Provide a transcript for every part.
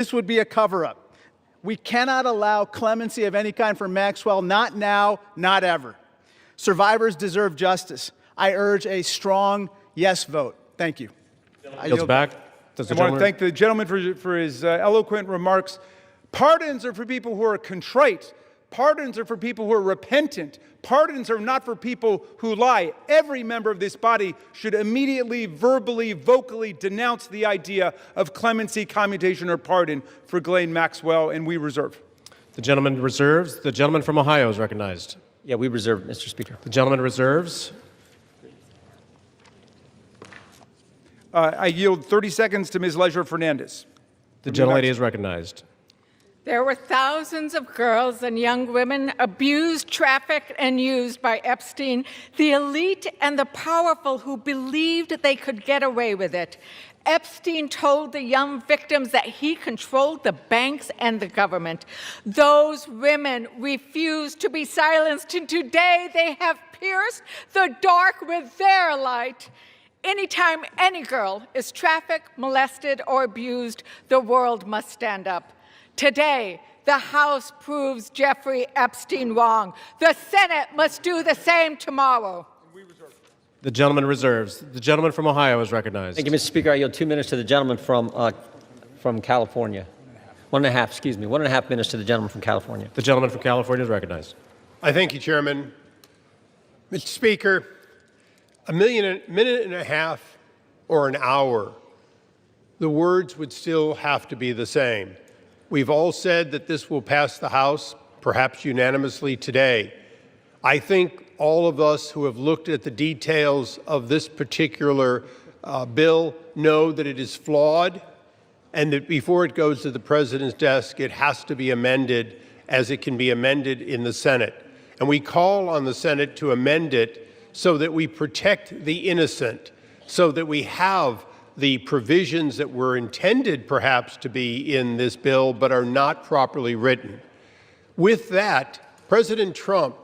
This would be a cover-up. We cannot allow clemency of any kind for Maxwell, not now, not ever. Survivors deserve justice. I urge a strong yes vote. Thank you. I yield back. I want to thank the gentleman for his eloquent remarks. Pardons are for people who are contrite. Pardons are for people who are repentant. Pardons are not for people who lie. Every member of this body should immediately, verbally, vocally denounce the idea of clemency, commutation, or pardon for Ghislaine Maxwell, and we reserve. The gentleman reserves. The gentleman from Ohio is recognized. Yeah, we reserve, Mr. Speaker. The gentleman reserves. I yield 30 seconds to Ms. Leisure Fernandez. The gentlelady is recognized. There were thousands of girls and young women abused, trafficked, and used by Epstein, the elite and the powerful who believed they could get away with it. Epstein told the young victims that he controlled the banks and the government. Those women refused to be silenced, and today they have pierced the dark with their light. Anytime any girl is trafficked, molested, or abused, the world must stand up. Today, the House proves Jeffrey Epstein wrong. The Senate must do the same tomorrow. The gentleman reserves. The gentleman from Ohio is recognized. Thank you, Mr. Speaker. I yield 2 minutes to the gentleman from California. 1.5 minutes to the gentleman from California. The gentleman from California is recognized. I thank you, Chairman. Mr. Speaker, a minute and a half or an hour, the words would still have to be the same. We've all said that this will pass the House, perhaps unanimously today. I think all of us who have looked at the details of this particular bill know that it is flawed and that before it goes to the President's desk, it has to be amended as it can be amended in the Senate. And we call on the Senate to amend it so that we protect the innocent, so that we have the provisions that were intended perhaps to be in this bill but are not properly written. With that, President Trump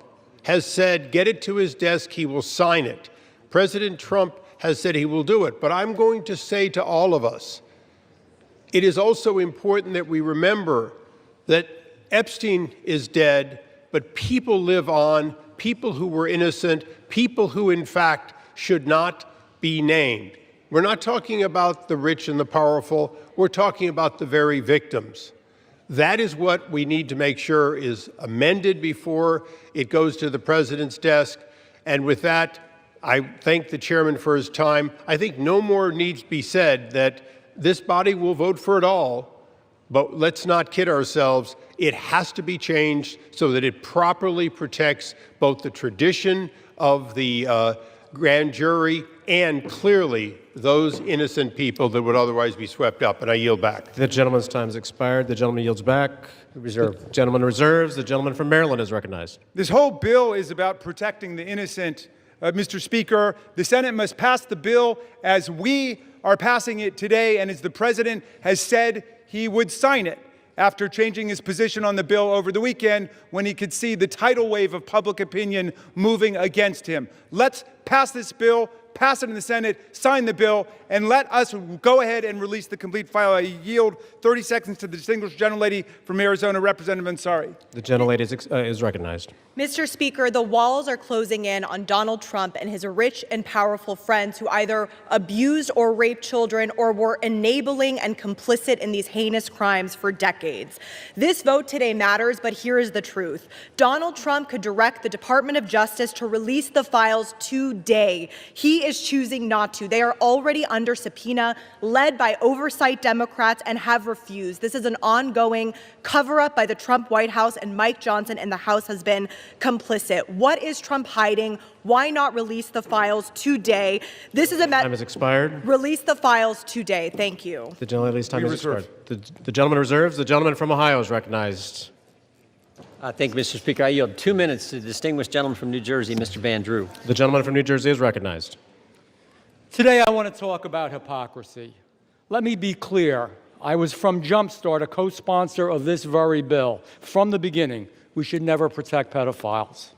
has said, get it to his desk, he will sign it. President Trump has said he will do it. But I'm going to say to all of us, it is also important that we remember that Epstein is dead, but people live on, people who were innocent, people who in fact should not be named. We're not talking about the rich and the powerful. We're talking about the very victims. That is what we need to make sure is amended before it goes to the President's desk. And with that, I thank the chairman for his time. I think no more needs to be said that this body will vote for it all, but let's not kid ourselves. It has to be changed so that it properly protects both the tradition of the grand jury and clearly those innocent people that would otherwise be swept up. And I yield back. The gentleman's time has expired. The gentleman yields back. Reserve. The gentleman reserves. The gentleman from Maryland is recognized. This whole bill is about protecting the innocent. Mr. Speaker, the Senate must pass the bill as we are passing it today and as the President has said he would sign it after changing his position on the bill over the weekend when he could see the tidal wave of public opinion moving against him. Let's pass this bill, pass it in the Senate, sign the bill, and let us go ahead and release the complete file. I yield 30 seconds to the distinguished gentlelady from Arizona, Representative Ansari. The gentlelady is recognized. Mr. Speaker, the walls are closing in on Donald Trump and his rich and powerful friends who either abused or raped children or were enabling and complicit in these heinous crimes for decades. This vote today matters, but here is the truth. Donald Trump could direct the Department of Justice to release the files today. He is choosing not to. They are already under subpoena, led by oversight Democrats, and have refused. This is an ongoing cover-up by the Trump White House, and Mike Johnson in the House has been complicit. What is Trump hiding? Why not release the files today? This is a time has expired. Release the files today. Thank you. The gentlelady's time has expired. The gentleman reserves. The gentleman from Ohio is recognized. Thank you, Mr. Speaker. I yield 2 minutes to the distinguished gentleman from New Jersey, Mr. Van Drew. The gentleman from New Jersey is recognized. Today I want to talk about hypocrisy. Let me be clear. I was from Jumpstart, a co-sponsor of this very bill. From the beginning, we should never protect pedophiles.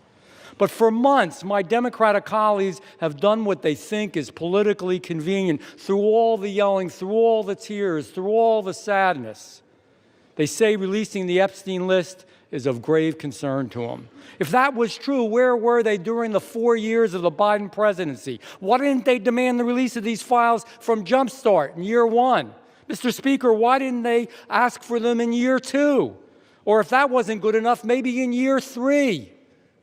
But for months, my Democratic colleagues have done what they think is politically convenient through all the yelling, through all the tears, through all the sadness. They say releasing the Epstein list is of grave concern to them. If that was true, where were they during the 4 years of the Biden presidency? Why didn't they demand the release of these files from Jumpstart in year 1? Mr. Speaker, why didn't they ask for them in year 2? Or if that wasn't good enough, maybe in year 3.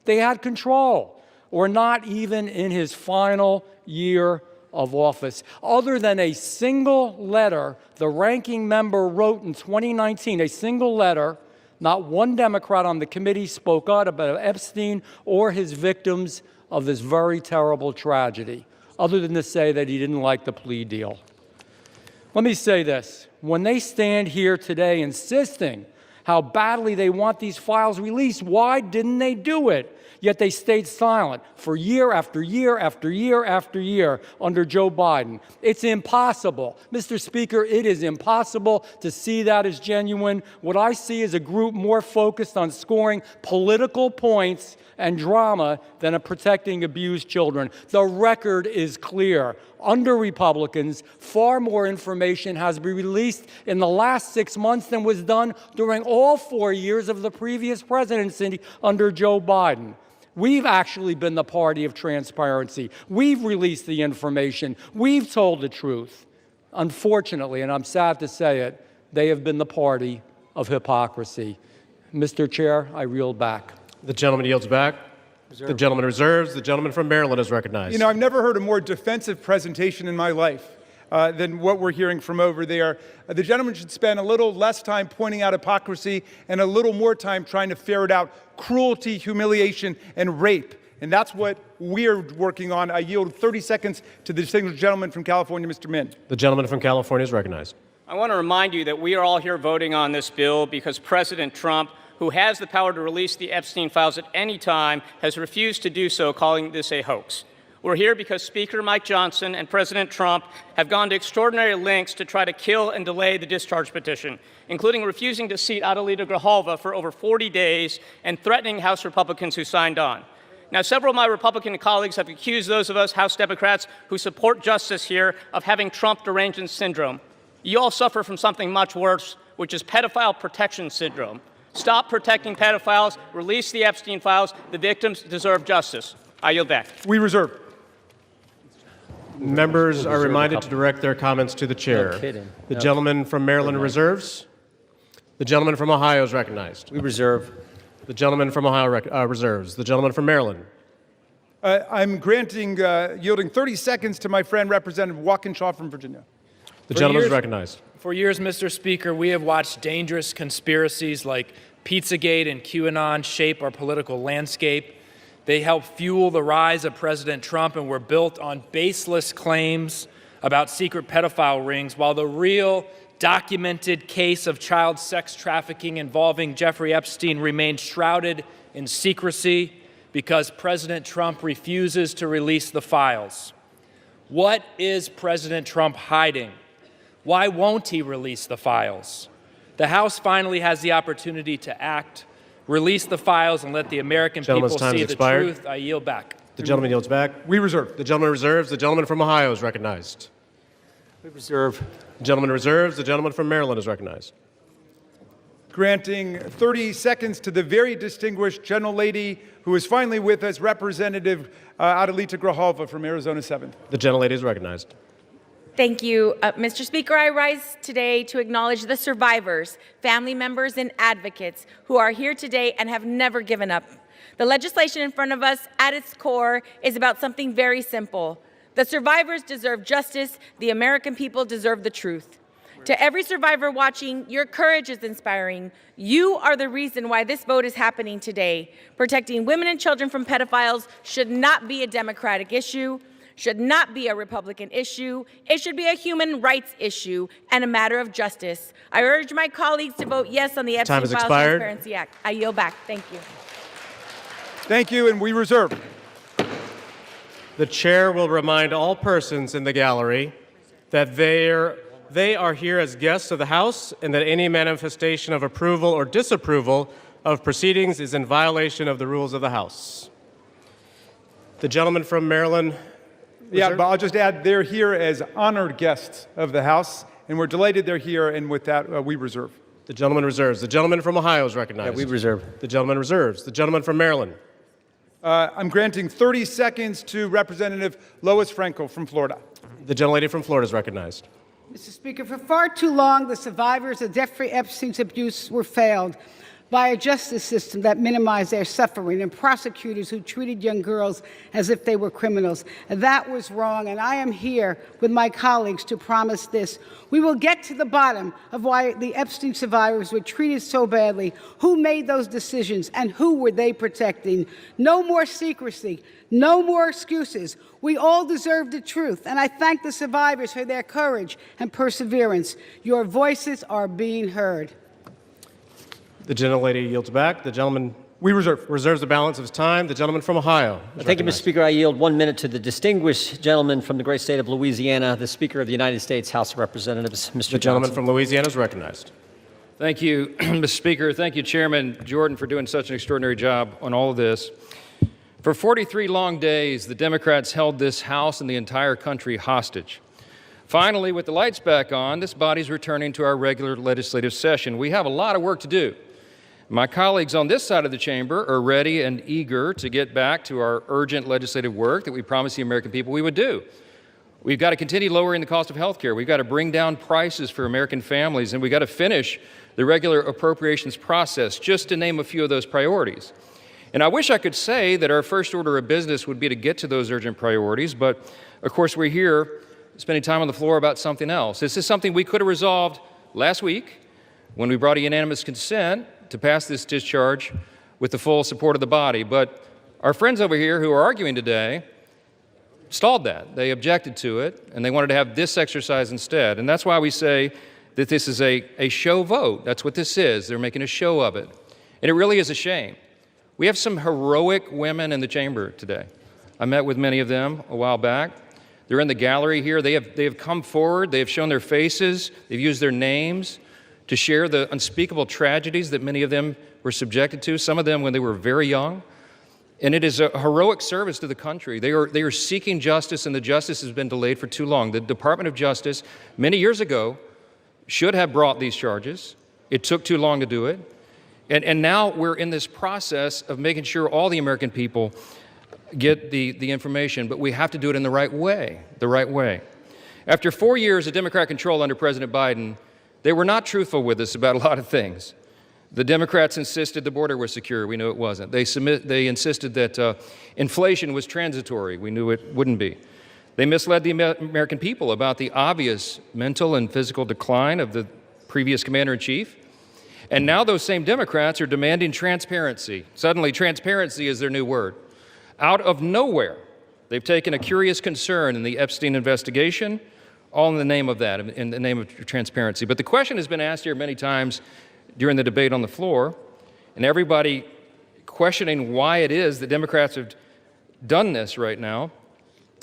They had control. Or not even in his final year of office. Other than a single letter the ranking member wrote in 2019, a single letter, not one Democrat on the committee spoke out about Epstein or his victims of this very terrible tragedy, other than to say that he didn't like the plea deal. Let me say this. When they stand here today insisting how badly they want these files released, why didn't they do it? Yet they stayed silent for year after year after year after year under Joe Biden. It's impossible. Mr. Speaker, it is impossible to see that as genuine. What I see is a group more focused on scoring political points and drama than protecting abused children. The record is clear. Under Republicans, far more information has been released in the last 6 months than was done during all 4 years of the previous presidency under Joe Biden. We've actually been the party of transparency. We've released the information. We've told the truth. Unfortunately, and I'm sad to say it, they have been the party of hypocrisy. Mr. Chair, I yield back. The gentleman yields back. The gentleman reserves. The gentleman from Maryland is recognized. You know, I've never heard a more defensive presentation in my life than what we're hearing from over there. The gentleman should spend a little less time pointing out hypocrisy and a little more time trying to ferret out cruelty, humiliation, and rape. And that's what we're working on. I yield 30 seconds to the distinguished gentleman from California, Mr. Min. The gentleman from California is recognized. I want to remind you that we are all here voting on this bill because President Trump, who has the power to release the Epstein files at any time, has refused to do so, calling this a hoax. We're here because Speaker Mike Johnson and President Trump have gone to extraordinary lengths to try to kill and delay the discharge petition, including refusing to seat Adelita Grijalva for over 40 days and threatening House Republicans who signed on. Now, several of my Republican colleagues have accused those of us House Democrats who support justice here of having Trump derangement syndrome. You all suffer from something much worse, which is pedophile protection syndrome. Stop protecting pedophiles. Release the Epstein files. The victims deserve justice. I yield back. We reserve. Members are reminded to direct their comments to the chair. No kidding. The No. gentleman from Maryland reserves. The gentleman from Ohio is recognized. We reserve. The gentleman from Ohio reserves. The gentleman from Maryland. I'm yielding 30 seconds to my friend, Representative Walkinshaw from Virginia. The gentleman is recognized. For years, Mr. Speaker, we have watched dangerous conspiracies like Pizzagate and QAnon shape our political landscape. They help fuel the rise of President Trump and were built on baseless claims about secret pedophile rings, while the real documented case of child sex trafficking involving Jeffrey Epstein remained shrouded in secrecy because President Trump refuses to release the files. What is President Trump hiding? Why won't he release the files? The House finally has the opportunity to act. Release the files and let the American people see the truth. I yield back. The gentleman yields back. We reserve. The gentleman reserves. The gentleman from Ohio is recognized. We reserve. The gentleman reserves. The gentleman from Maryland is recognized. Granting 30 seconds to the very distinguished gentlelady who is finally with us, Representative Adelita Grijalva from Arizona 7th. The gentlelady is recognized. Thank you. Mr. Speaker, I rise today to acknowledge the survivors, family members, and advocates who are here today and have never given up. The legislation in front of us, at its core, is about something very simple. The survivors deserve justice. The American people deserve the truth. To every survivor watching, your courage is inspiring. You are the reason why this vote is happening today. Protecting women and children from pedophiles should not be a Democratic issue, should not be a Republican issue. It should be a human rights issue and a matter of justice. I urge my colleagues to vote yes on the Epstein Files Transparency Act. I yield back. Thank you. Thank you, and we reserve. The chair will remind all persons in the gallery that they are here as guests of the House and that any manifestation of approval or disapproval of proceedings is in violation of the rules of the House. The gentleman from Maryland. Yeah, but I'll just add, they're here as honored guests of the House, and we're delighted they're here, and with that, we reserve. The gentleman reserves. The gentleman from Ohio is recognized. Yeah, we reserve. The gentleman reserves. The gentleman from Maryland. I'm granting 30 seconds to Representative Lois Frankel from Florida. The gentlelady from Florida is recognized. Mr. Speaker, for far too long, the survivors of Jeffrey Epstein's abuse were failed by a justice system that minimized their suffering and prosecutors who treated young girls as if they were criminals. That was wrong, and I am here with my colleagues to promise this. We will get to the bottom of why the Epstein survivors were treated so badly, who made those decisions, and who were they protecting. No more secrecy, no more excuses. We all deserve the truth, and I thank the survivors for their courage and perseverance. Your voices are being heard. The gentlelady yields back. The gentleman reserves the balance of his time. The gentleman from Ohio. Thank you, Mr. Speaker. I yield 1 minute to the distinguished gentleman from the great state of Louisiana, the Speaker of the United States House of Representatives, Mr. The gentleman from Louisiana is recognized. Thank you, Mr. Speaker. Thank you, Chairman Jordan, for doing such an extraordinary job on all of this. For 43 long days, the Democrats held this House and the entire country hostage. Finally, with the lights back on, this body's returning to our regular legislative session. We have a lot of work to do. My colleagues on this side of the chamber are ready and eager to get back to our urgent legislative work that we promised the American people we would do. We've got to continue lowering the cost of health care. We've got to bring down prices for American families, and we've got to finish the regular appropriations process, just to name a few of those priorities. And I wish I could say that our first order of business would be to get to those urgent priorities, but of course we're here spending time on the floor about something else. This is something we could have resolved last week when we brought a unanimous consent to pass this discharge with the full support of the body. But our friends over here who are arguing today stalled that. They objected to it, and they wanted to have this exercise instead. And that's why we say that this is a show vote. That's what this is. They're making a show of it. And it really is a shame. We have some heroic women in the chamber today. I met with many of them a while back. They're in the gallery here. They have come forward. They have shown their faces. They've used their names to share the unspeakable tragedies that many of them were subjected to, some of them when they were very young. And it is a heroic service to the country. They are seeking justice, and the justice has been delayed for too long. The Department of Justice, many years ago, should have brought these charges. It took too long to do it. And now we're in this process of making sure all the American people get the information, but we have to do it in the right way, After 4 years of Democrat control under President Biden, they were not truthful with us about a lot of things. The Democrats insisted the border was secure. We knew it wasn't. They insisted that inflation was transitory. We knew it wouldn't be. They misled the American people about the obvious mental and physical decline of the previous commander-in-chief. And now those same Democrats are demanding transparency. Suddenly, transparency is their new word. Out of nowhere, they've taken a curious concern in the Epstein investigation, all in the name of that, in the name of transparency. But the question has been asked here many times during the debate on the floor, and everybody questioning why it is that Democrats have done this right now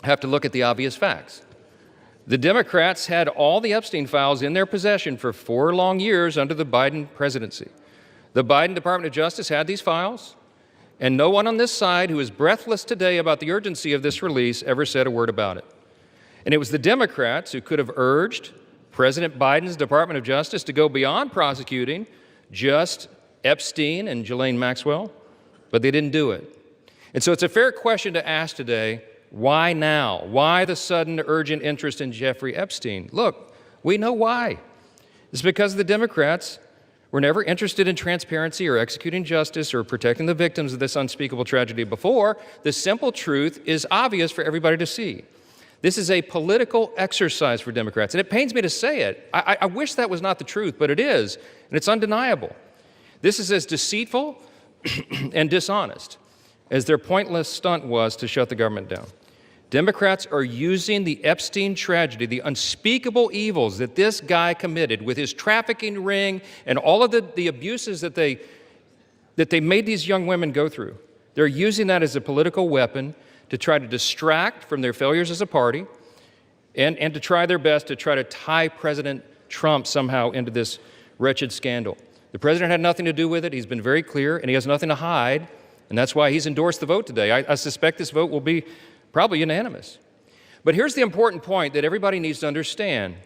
have to look at the obvious facts. The Democrats had all the Epstein files in their possession for 4 long years under the Biden presidency. The Biden Department of Justice had these files, and no one on this side who is breathless today about the urgency of this release ever said a word about it. And it was the Democrats who could have urged President Biden's Department of Justice to go beyond prosecuting just Epstein and Ghislaine Maxwell, but they didn't do it. And so it's a fair question to ask today, why now? Why the sudden urgent interest in Jeffrey Epstein? Look, we know why. It's because the Democrats were never interested in transparency or executing justice or protecting the victims of this unspeakable tragedy before. The simple truth is obvious for everybody to see. This is a political exercise for Democrats, and it pains me to say it. I wish that was not the truth, but it is, and it's undeniable. This is as deceitful and dishonest as their pointless stunt was to shut the government down. Democrats are using the Epstein tragedy, the unspeakable evils that this guy committed with his trafficking ring and all of the abuses that they made these young women go through. They're using that as a political weapon to try to distract from their failures as a party and to try their best to try to tie President Trump somehow into this wretched scandal. The president had nothing to do with it. He's been very clear, and he has nothing to hide, and that's why he's endorsed the vote today. I suspect this vote will be probably unanimous. But here's the important point that everybody needs to understand.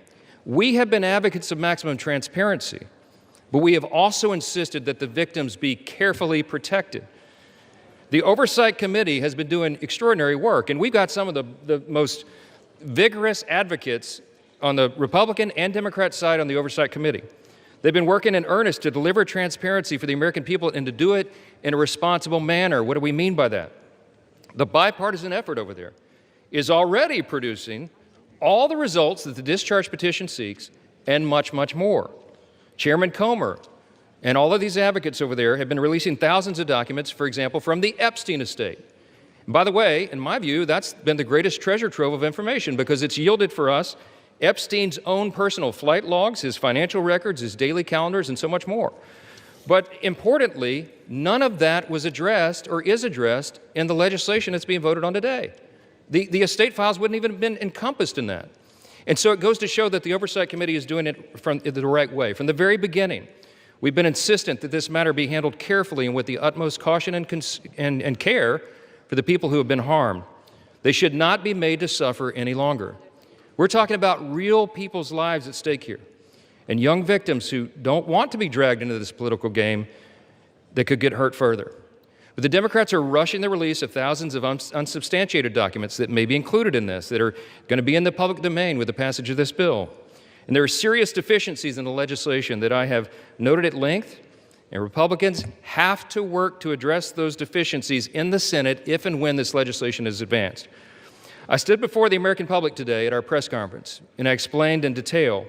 We have been advocates of maximum transparency. But we have also insisted that the victims be carefully protected. The Oversight Committee has been doing extraordinary work, and we've got some of the most vigorous advocates on the Republican and Democrat side on the Oversight Committee. They've been working in earnest to deliver transparency for the American people and to do it in a responsible manner. What do we mean by that? The bipartisan effort over there is already producing all the results that the discharge petition seeks and much, much more. Chairman Comer and all of these advocates over there have been releasing thousands of documents, for example, from the Epstein estate. And by the way, in my view, that's been the greatest treasure trove of information because it's yielded for us Epstein's own personal flight logs, his financial records, his daily calendars, and so much more. But importantly, none of that was addressed or is addressed in the legislation that's being voted on today. The estate files wouldn't even have been encompassed in that. And so it goes to show that the Oversight Committee is doing it from the right way. From the very beginning, we've been insistent that this matter be handled carefully and with the utmost caution and care for the people who have been harmed. They should not be made to suffer any longer. We're talking about real people's lives at stake here, and young victims who don't want to be dragged into this political game that could get hurt further. But the Democrats are rushing the release of thousands of unsubstantiated documents that may be included in this, that are going to be in the public domain with the passage of this bill. And there are serious deficiencies in the legislation that I have noted at length, and Republicans have to work to address those deficiencies in the Senate if and when this legislation is advanced. I stood before the American public today at our press conference, and I explained in detail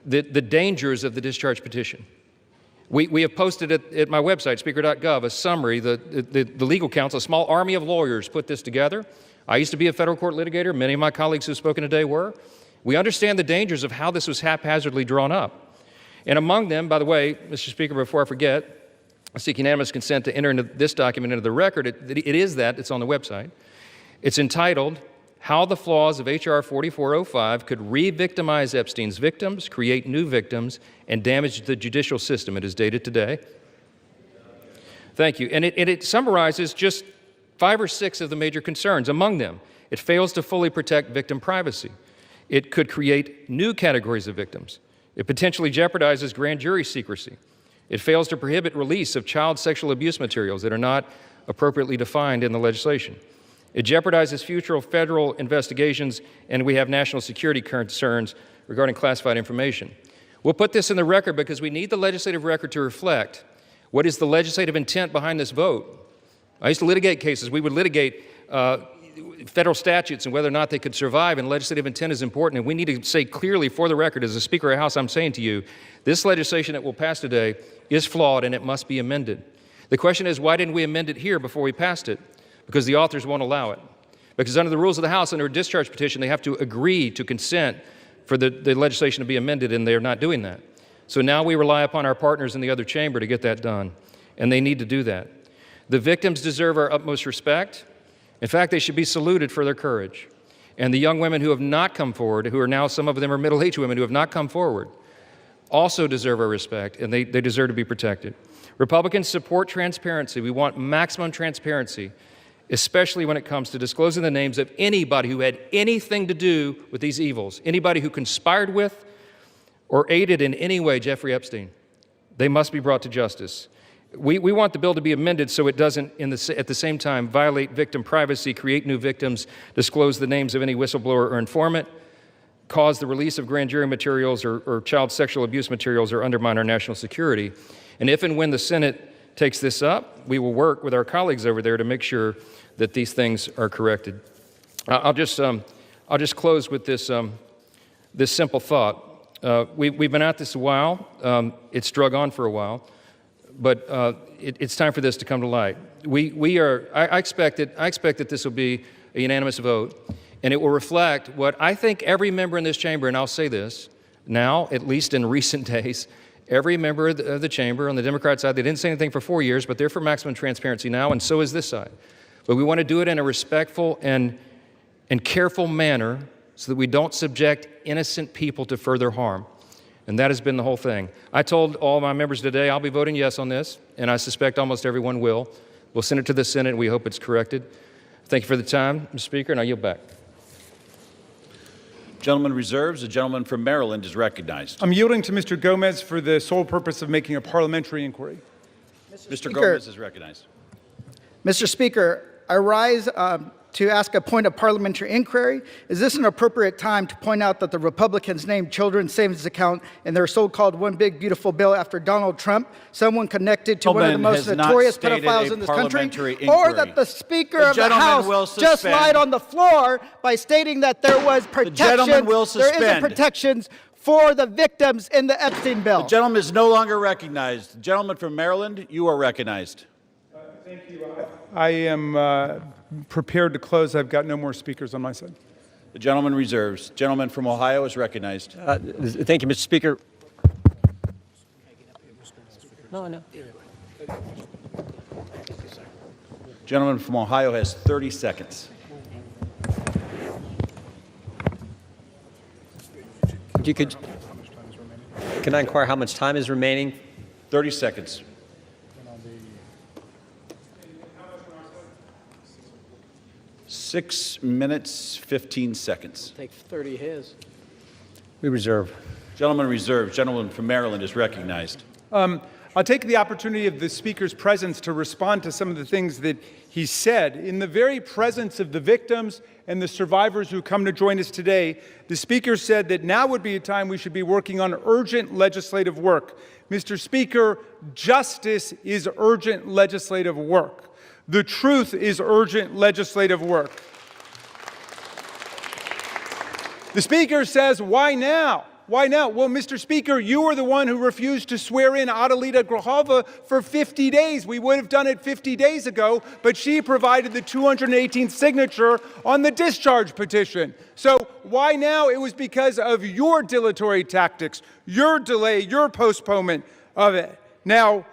the dangers of the discharge petition. We have posted at my website, speaker.gov, a summary. The legal counsel, a small army of lawyers, put this together. I used to be a federal court litigator. Many of my colleagues who have spoken today were. We understand the dangers of how this was haphazardly drawn up. And among them, by the way, Mr. Speaker, before I forget, I seek unanimous consent to enter into this document into the record. It's on the website. It's entitled, How the Flaws of H.R. 4405 Could Re-Victimize Epstein's Victims, Create New Victims, and Damage the Judicial System. It is dated today. Thank you. And it summarizes just 5 or 6 of the major concerns. Among them, it fails to fully protect victim privacy. It could create new categories of victims. It potentially jeopardizes grand jury secrecy. It fails to prohibit release of child sexual abuse materials that are not appropriately defined in the legislation. It jeopardizes future federal investigations, and we have national security concerns regarding classified information. We'll put this in the record because we need the legislative record to reflect what is the legislative intent behind this vote. I used to litigate cases. We would litigate federal statutes and whether or not they could survive, and legislative intent is important, and we need to say clearly for the record, as a Speaker of the House, I'm saying to you, this legislation that will pass today is flawed and it must be amended. The question is, why didn't we amend it here before we passed it? Because the authors won't allow it. Because under the rules of the House, under a discharge petition, they have to agree to consent for the legislation to be amended, and they're not doing that. So now we rely upon our partners in the other chamber to get that done, and they need to do that. The victims deserve our utmost respect. In fact, they should be saluted for their courage. And the young women who have not come forward, who are now, some of them are middle-aged women who have not come forward, also deserve our respect, and they deserve to be protected. Republicans support transparency. We want maximum transparency, especially when it comes to disclosing the names of anybody who had anything to do with these evils, anybody who conspired with or aided in any way Jeffrey Epstein. They must be brought to justice. We want the bill to be amended so it doesn't, at the same time, violate victim privacy, create new victims, disclose the names of any whistleblower or informant, cause the release of grand jury materials or child sexual abuse materials, or undermine our national security. And if and when the Senate takes this up, we will work with our colleagues over there to make sure that these things are corrected. I'll just close with this simple thought. We've been at this a while. It's drug on for a while, but it's time for this to come to light. I expect that this will be a unanimous vote, and it will reflect what I think every member in this chamber, and I'll say this now, at least in recent days, every member of the chamber on the Democrat side, they didn't say anything for 4 years, but they're for maximum transparency now, and so is this side. But we want to do it in a respectful and careful manner so that we don't subject innocent people to further harm. And that has been the whole thing. I told all my members today I'll be voting yes on this, and I suspect almost everyone will. We'll send it to the Senate, and we hope it's corrected. Thank you for the time, Mr. Speaker, and I yield back. Gentleman reserves. The gentleman from Maryland is recognized. I'm yielding to Mr. Gomez for the sole purpose of making a parliamentary inquiry. Mr. Gomez is recognized. Mr. Speaker, I rise to ask a point of parliamentary inquiry. Is this an appropriate time to point out that the Republicans named children's savings account in their so-called one big beautiful bill after Donald Trump, someone connected to one of the most notorious pedophiles in this country, or that the Speaker of the House just lied on the floor by stating that there was protection, there isn't protections for the victims in the Epstein bill. The gentleman is no longer recognized. The gentleman from Maryland, you are recognized. Thank you. I am prepared to close. I've got no more speakers on my side. The gentleman reserves. Gentleman from Ohio is recognized. Thank you, Mr. Speaker. No. Gentleman from Ohio has 30 seconds. Can I inquire how much time is remaining? 30 seconds. 6 minutes, 15 seconds. Take 30 his. We reserve. Gentleman reserved. Gentleman from Maryland is recognized. I'll take the opportunity of the Speaker's presence to respond to some of the things that he said. In the very presence of the victims and the survivors who come to join us today, the Speaker said that now would be a time we should be working on urgent legislative work. Mr. Speaker, justice is urgent legislative work. The truth is urgent legislative work. The Speaker says, why now? Why now? Well, Mr. Speaker, you were the one who refused to swear in Adelita Grajova for 50 days. We would have done it 50 days ago, but she provided the 218th signature on the discharge petition. So why now? It was because of your dilatory tactics, your delay, your postponement of it. Now,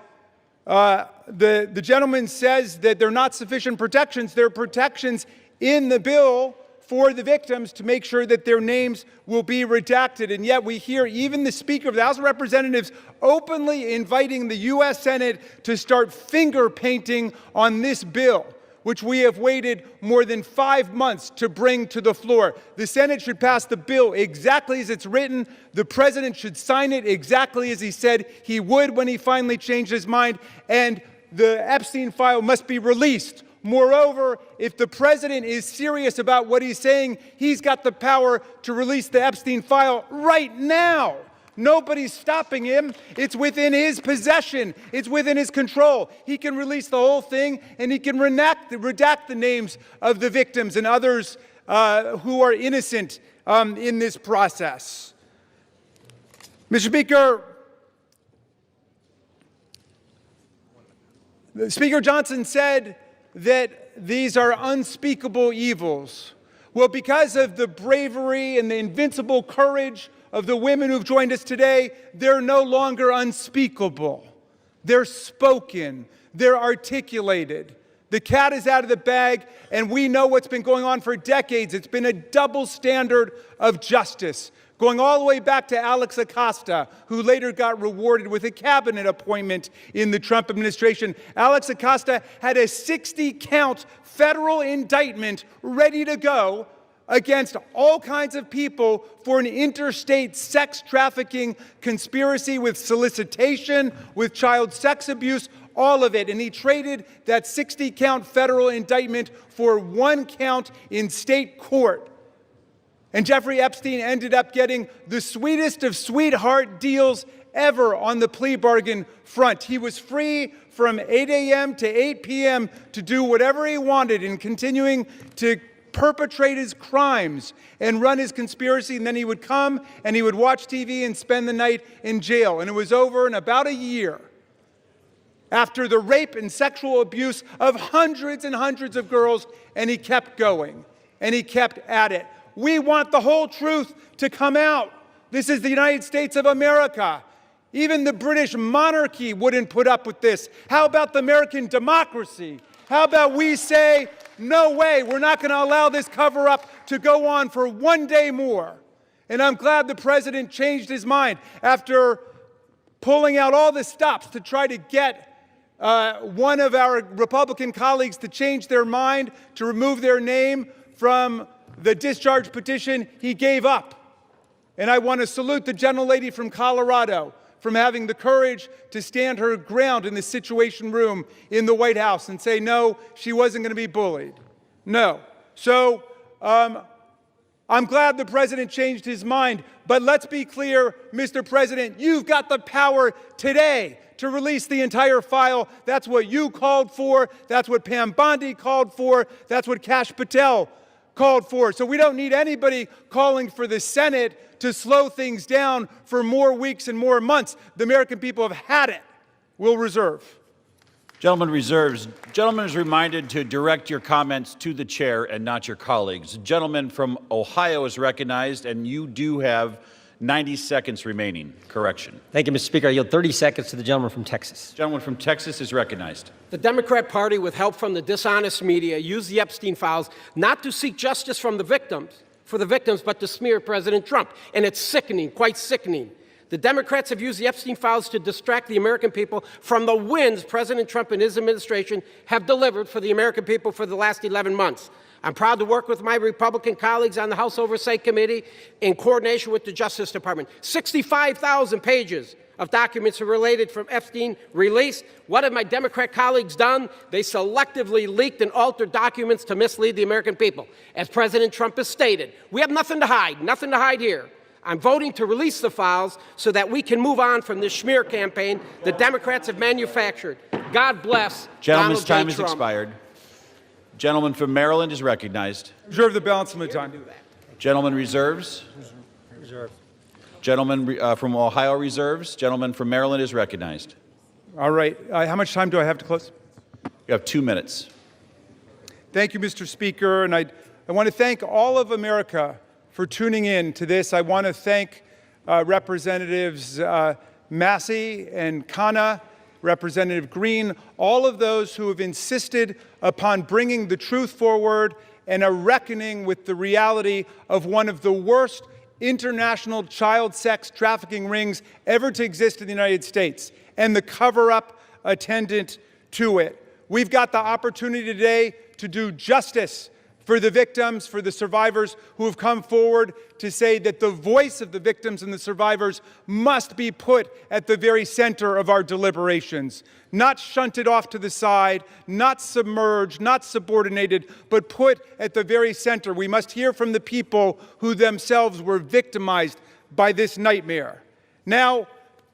the gentleman says that there are not sufficient protections. There are protections in the bill for the victims to make sure that their names will be redacted. And yet we hear even the Speaker of the House of Representatives openly inviting the U.S. Senate to start finger painting on this bill, which we have waited more than 5 months to bring to the floor. The Senate should pass the bill exactly as it's written. The President should sign it exactly as he said he would when he finally changed his mind. And the Epstein file must be released. Moreover, if the President is serious about what he's saying, he's got the power to release the Epstein file right now. Nobody's stopping him. It's within his possession. It's within his control. He can release the whole thing, and he can redact the names of the victims and others who are innocent in this process. Mr. Speaker, Speaker Johnson said that these are unspeakable evils. Well, because of the bravery and the invincible courage of the women who've joined us today, they're no longer unspeakable. They're spoken. They're articulated. The cat is out of the bag, and we know what's been going on for decades. It's been a double standard of justice, going all the way back to Alex Acosta, who later got rewarded with a cabinet appointment in the Trump administration. Alex Acosta had a 60-count federal indictment ready to go against all kinds of people for an interstate sex trafficking conspiracy with solicitation, with child sex abuse, all of it. And he traded that 60-count federal indictment for 1 count in state court. And Jeffrey Epstein ended up getting the sweetest of sweetheart deals ever on the plea bargain front. He was free from 8 a.m. to 8 p.m. to do whatever he wanted and continuing to perpetrate his crimes and run his conspiracy. And then he would come and he would watch TV and spend the night in jail. And it was over in about a year after the rape and sexual abuse of hundreds and hundreds of girls. And he kept going and he kept at it. We want the whole truth to come out. This is the United States of America. Even the British monarchy wouldn't put up with this. How about the American democracy? How about we say, no way, we're not going to allow this cover-up to go on for 1 day more. And I'm glad the President changed his mind after pulling out all the stops to try to get one of our Republican colleagues to change their mind, to remove their name from the discharge petition. He gave up. And I want to salute the gentlelady from Colorado from having the courage to stand her ground in the Situation Room in the White House and say, no, she wasn't going to be bullied. No. So I'm glad the president changed his mind. But let's be clear, Mr. President, you've got the power today to release the entire file. That's what you called for. That's what Pam Bondi called for. That's what Kash Patel called for. So we don't need anybody calling for the Senate to slow things down for more weeks and more months. The American people have had it. We'll reserve. Gentleman reserves. Gentleman is reminded to direct your comments to the chair and not your colleagues. The gentleman from Ohio is recognized, and you do have 90 seconds remaining. Correction. Thank you, Mr. Speaker. I yield 30 seconds to the gentleman from Texas. Gentleman from Texas is recognized. The Democrat Party, with help from the dishonest media, used the Epstein files not to seek justice from the victims, but to smear President Trump. And it's sickening, quite sickening. The Democrats have used the Epstein files to distract the American people from the wins President Trump and his administration have delivered for the American people for the last 11 months. I'm proud to work with my Republican colleagues on the House Oversight Committee in coordination with the Justice Department. 65,000 pages of documents are related from Epstein released. What have my Democrat colleagues done? They selectively leaked and altered documents to mislead the American people. As President Trump has stated, we have nothing to hide here. I'm voting to release the files so that we can move on from this smear campaign the Democrats have manufactured. God bless Gentleman's Donald J. time has Trump. expired. Gentleman from Maryland is recognized. Reserve the balance of my time. Gentleman reserves. Reserve. Gentleman from Ohio reserves. Gentleman from Maryland is recognized. All right. How much time do I have to close? You have 2 minutes. Thank you, Mr. Speaker. And I want to thank all of America for tuning in to this. I want to thank Representatives Massey and Khanna, Representative Green, all of those who have insisted upon bringing the truth forward and a reckoning with the reality of one of the worst international child sex trafficking rings ever to exist in the United States and the cover-up attendant to it. We've got the opportunity today to do justice for the victims, for the survivors who have come forward to say that the voice of the victims and the survivors must be put at the very center of our deliberations, not shunted off to the side, not submerged, not subordinated, but put at the very center. We must hear from the people who themselves were victimized by this nightmare. Now,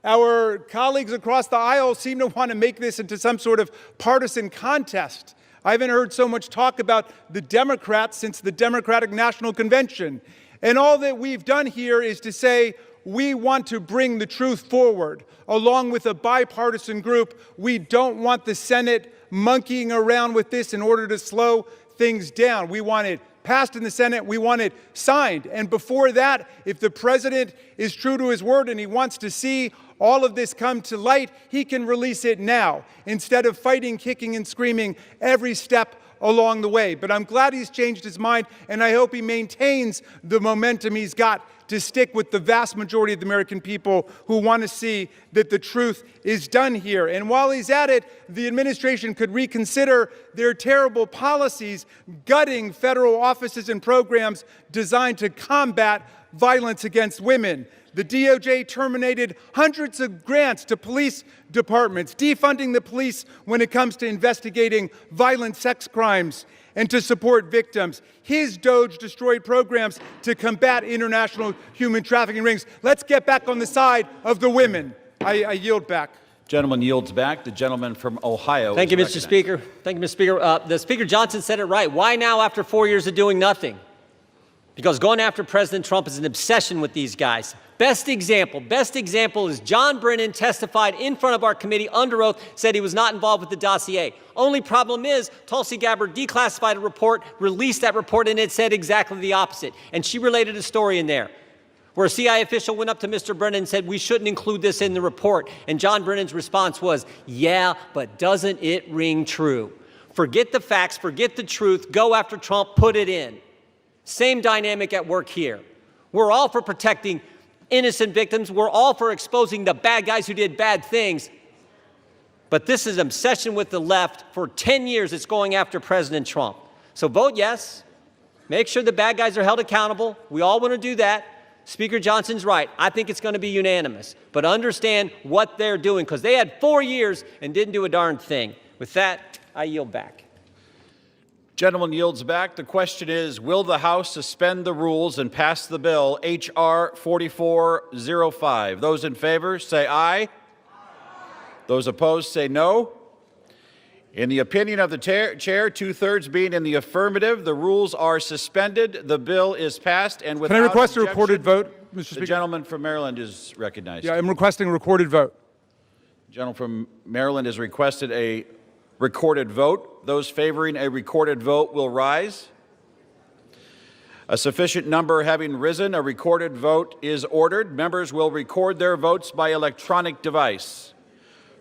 our colleagues across the aisle seem to want to make this into some sort of partisan contest. I haven't heard so much talk about the Democrats since the Democratic National Convention. And all that we've done here is to say we want to bring the truth forward, along with a bipartisan group. We don't want the Senate monkeying around with this in order to slow things down. We want it passed in the Senate. We want it signed. And before that, if the president is true to his word and he wants to see all of this come to light, he can release it now instead of fighting, kicking, and screaming every step along the way. But I'm glad he's changed his mind, and I hope he maintains the momentum he's got to stick with the vast majority of the American people who want to see that the truth is done here. And while he's at it, the administration could reconsider their terrible policies gutting federal offices and programs designed to combat violence against women. The DOJ terminated hundreds of grants to police departments, defunding the police when it comes to investigating violent sex crimes and to support victims. His DOJ destroyed programs to combat international human trafficking rings. Let's get back on the side of the women. I yield back. Gentleman yields back. The gentleman from Ohio. Thank you, Mr. Speaker. Thank you, Mr. Speaker. The Speaker Johnson said it right. Why now after 4 years of doing nothing? Because going after President Trump is an obsession with these guys. Best example is John Brennan testified in front of our committee under oath, said he was not involved with the dossier. Only problem is Tulsi Gabbard declassified a report, released that report, and it said exactly the opposite. And she related a story in there where a CIA official went up to Mr. Brennan and said, we shouldn't include this in the report. And John Brennan's response was, yeah, but doesn't it ring true? Forget the facts, forget the truth, go after Trump, put it in. Same dynamic at work here. We're all for protecting innocent victims. We're all for exposing the bad guys who did bad things. But this is an obsession with the left. For 10 years, it's going after President Trump. So vote yes. Make sure the bad guys are held accountable. We all want to do that. Speaker Johnson's right. I think it's going to be unanimous. But understand what they're doing, because they had 4 years and didn't do a darn thing. With that, I yield back. Gentleman yields back. The question is, will the House suspend the rules and pass the bill, H.R. 4405? Those in favor, say aye. Those opposed, say no. In the opinion of the chair, 2/3 being in the affirmative, the rules are suspended. The bill is passed, and without Can I request a objection, recorded vote, Mr. Speaker? The gentleman from Maryland is recognized. Yeah, I'm requesting a recorded vote. The gentleman from Maryland has requested a recorded vote. Those favoring a recorded vote will rise. A sufficient number having risen, a recorded vote is ordered. Members will record their votes by electronic device.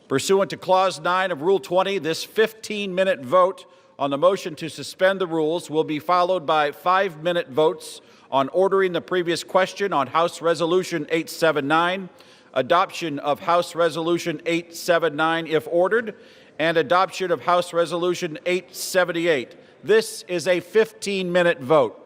Pursuant to Clause 9 of Rule 20, this 15-minute vote on the motion to suspend the rules will be followed by 5-minute votes on ordering the previous question on House Resolution 879, adoption of House Resolution 879 if ordered, and adoption of House Resolution 878. This is a 15-minute vote.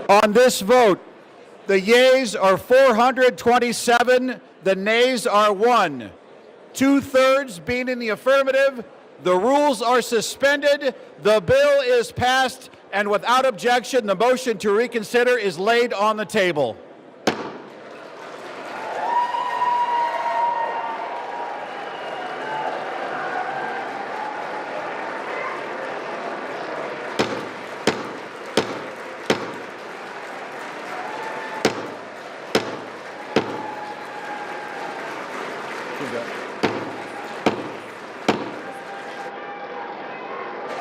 On this vote, the yeas are 427, the nays are 1. 2/3 being in the affirmative, the rules are suspended, the bill is passed, and without objection, the motion to reconsider is laid on the table.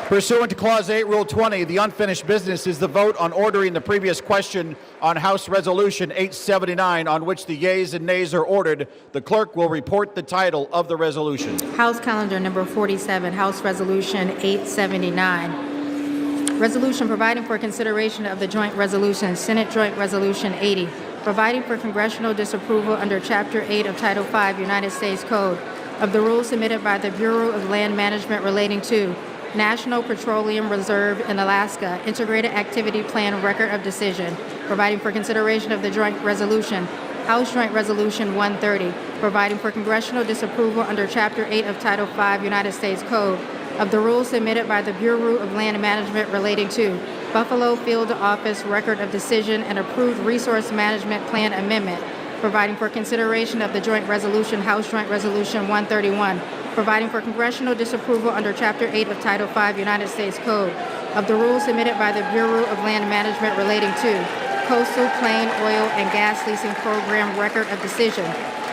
Pursuant to Clause 8, Rule 20, the unfinished business is the vote on ordering the previous question on House Resolution 879, on which the yeas and nays are ordered. The clerk will report the title of the resolution. House Calendar Number 47, House Resolution 879. Resolution providing for consideration of the joint resolution, Senate Joint Resolution 80, providing for congressional disapproval under Chapter 8 of Title 5 United States Code of the rules submitted by the Bureau of Land Management relating to National Petroleum Reserve in Alaska Integrated Activity Plan Record of Decision, providing for consideration of the joint resolution, House Joint Resolution 130, providing for congressional disapproval under Chapter 8 of Title 5 United States Code of the rules submitted by the Bureau of Land Management relating to Buffalo Field Office Record of Decision and approved Resource Management Plan Amendment, providing for consideration of the joint resolution, House Joint Resolution 131, providing for congressional disapproval under Chapter 8 of Title 5 United States Code of the rules submitted by the Bureau of Land Management relating to Coastal Plain Oil and Gas Leasing Program Record of Decision,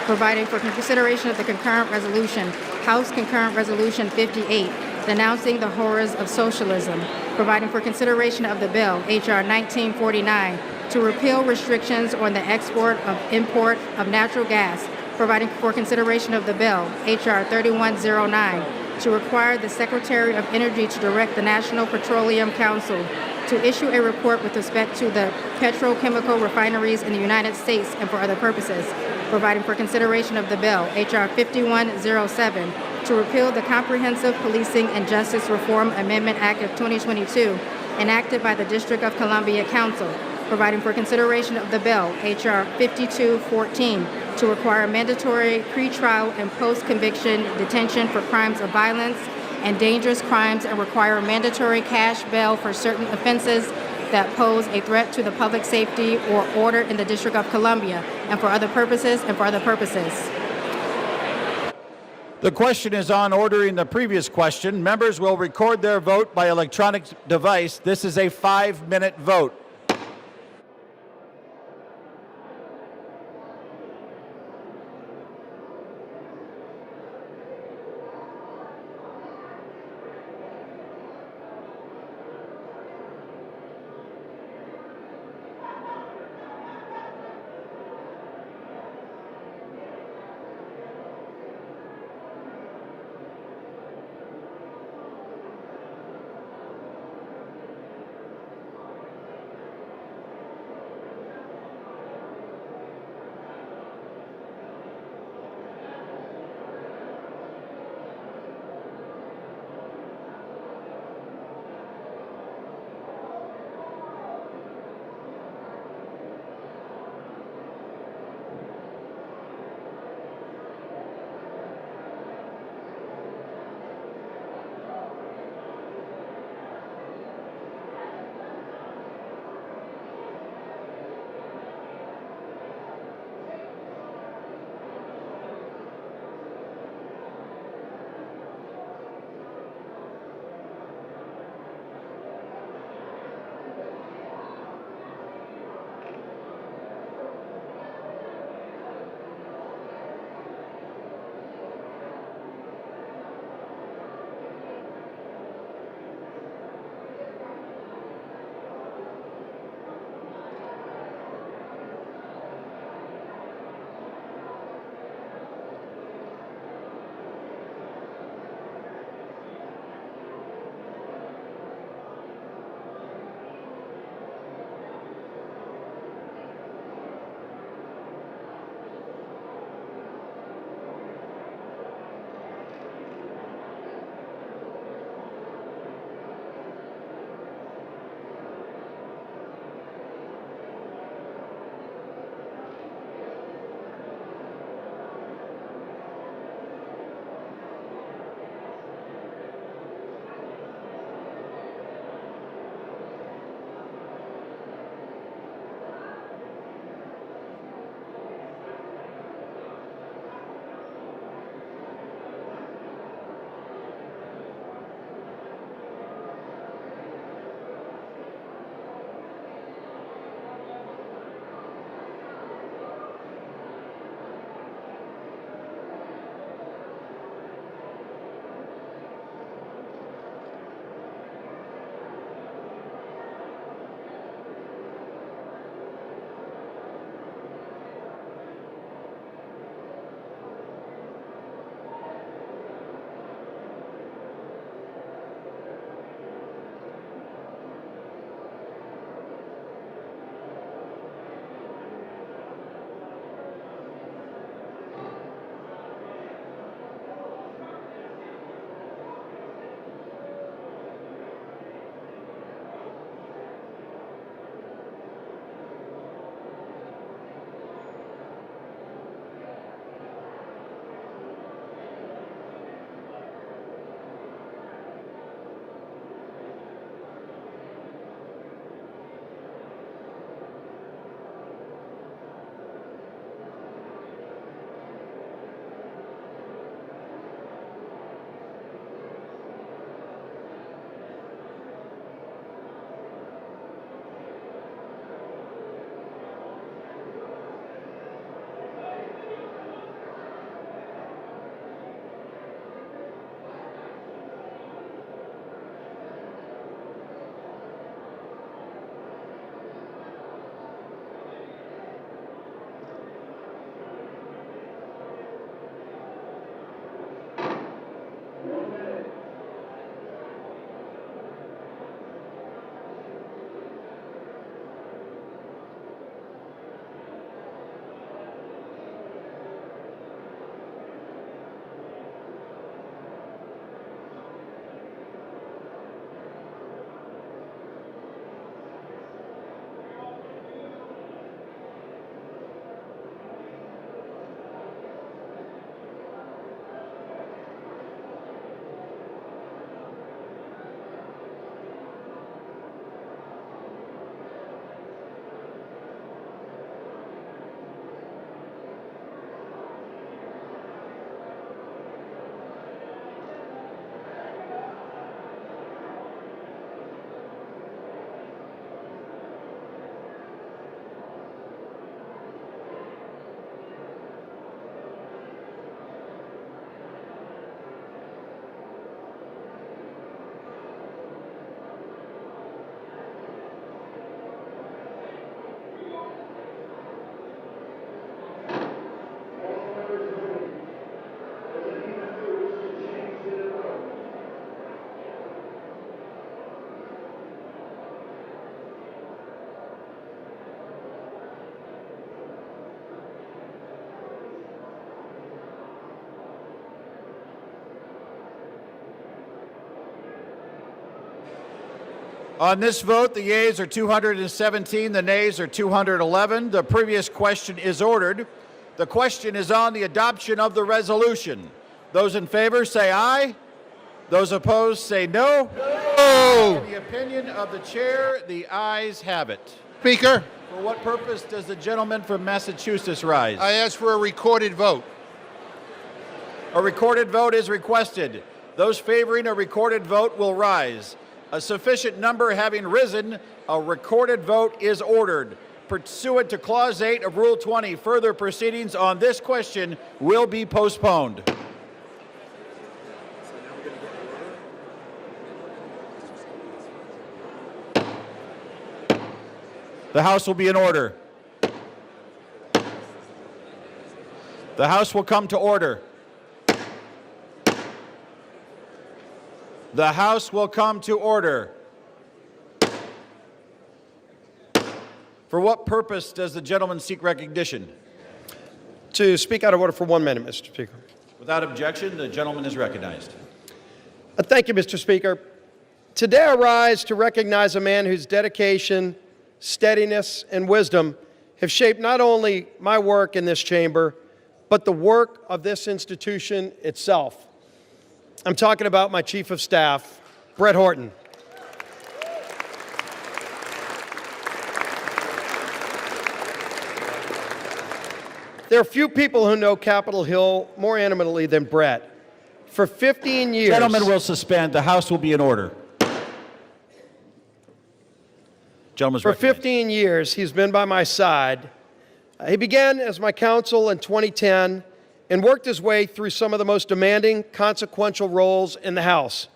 providing for consideration of the concurrent resolution, House Concurrent Resolution 58, denouncing the horrors of socialism, providing for consideration of the bill, H.R. 1949, to repeal restrictions on the export of import of natural gas, providing for consideration of the bill, H.R. 3109, to require the Secretary of Energy to direct the National Petroleum Council to issue a report with respect to the petrochemical refineries in the United States and for other purposes, providing for consideration of the bill, H.R. 5107, to repeal the Comprehensive Policing and Justice Reform Amendment Act of 2022, enacted by the District of Columbia Council, providing for consideration of the bill, H.R. 5214, to require mandatory pretrial and post-conviction detention for crimes of violence and dangerous crimes and require mandatory cash bail for certain offenses that pose a threat to the public safety or order in the District of Columbia, and for other purposes, The question is on ordering the previous question. Members will record their vote by electronic device. This is a 5-minute vote. On this vote, the yeas are 217, the nays are 211. The previous question is ordered. The question is on the adoption of the resolution. Those in favor say aye. Those opposed say no. No. In the opinion of the chair, the ayes have it. Speaker, For what purpose does the gentleman from Massachusetts rise? I ask for a recorded vote. A recorded vote is requested. Those favoring a recorded vote will rise. A sufficient number having risen, a recorded vote is ordered. Pursuant to Clause 8 of Rule 20, further proceedings on this question will be postponed. The House will be in order. The House will come to order. The House will come to order. For what purpose does the gentleman seek recognition? To speak out of order for 1 minute, Mr. Speaker. Without objection, the gentleman is recognized. Thank you, Mr. Speaker. Today I rise to recognize a man whose dedication, steadiness, and wisdom have shaped not only my work in this chamber, but the work of this institution itself. I'm talking about my Chief of Staff, Brett Horton. There are few people who know Capitol Hill more intimately than Brett. For 15 years... Gentlemen will suspend. The House will be in order. Gentleman's For recognized. 15 years, he's been by my side. He began as my counsel in 2010 and worked his way through some of the most demanding, consequential roles in the House.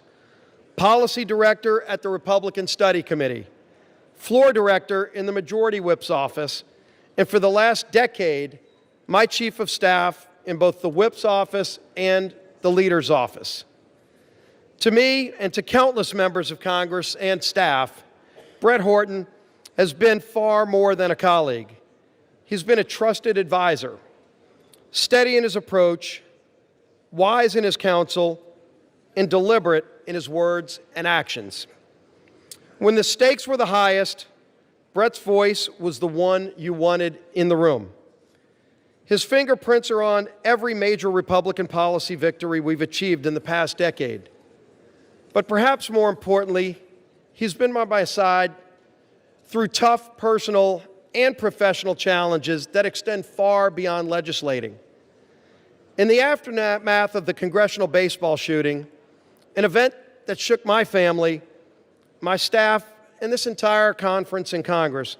Policy Director at the Republican Study Committee, Floor Director in the Majority Whip's office, and for the last decade, my Chief of Staff in both the Whip's office and the Leader's office. To me and to countless members of Congress and staff, Brett Horton has been far more than a colleague. He's been a trusted advisor, steady in his approach, wise in his counsel, and deliberate in his words and actions. When the stakes were the highest, Brett's voice was the one you wanted in the room. His fingerprints are on every major Republican policy victory we've achieved in the past decade. But perhaps more importantly, he's been by my side through tough personal and professional challenges that extend far beyond legislating. In the aftermath of the congressional baseball shooting, an event that shook my family, my staff, and this entire conference in Congress,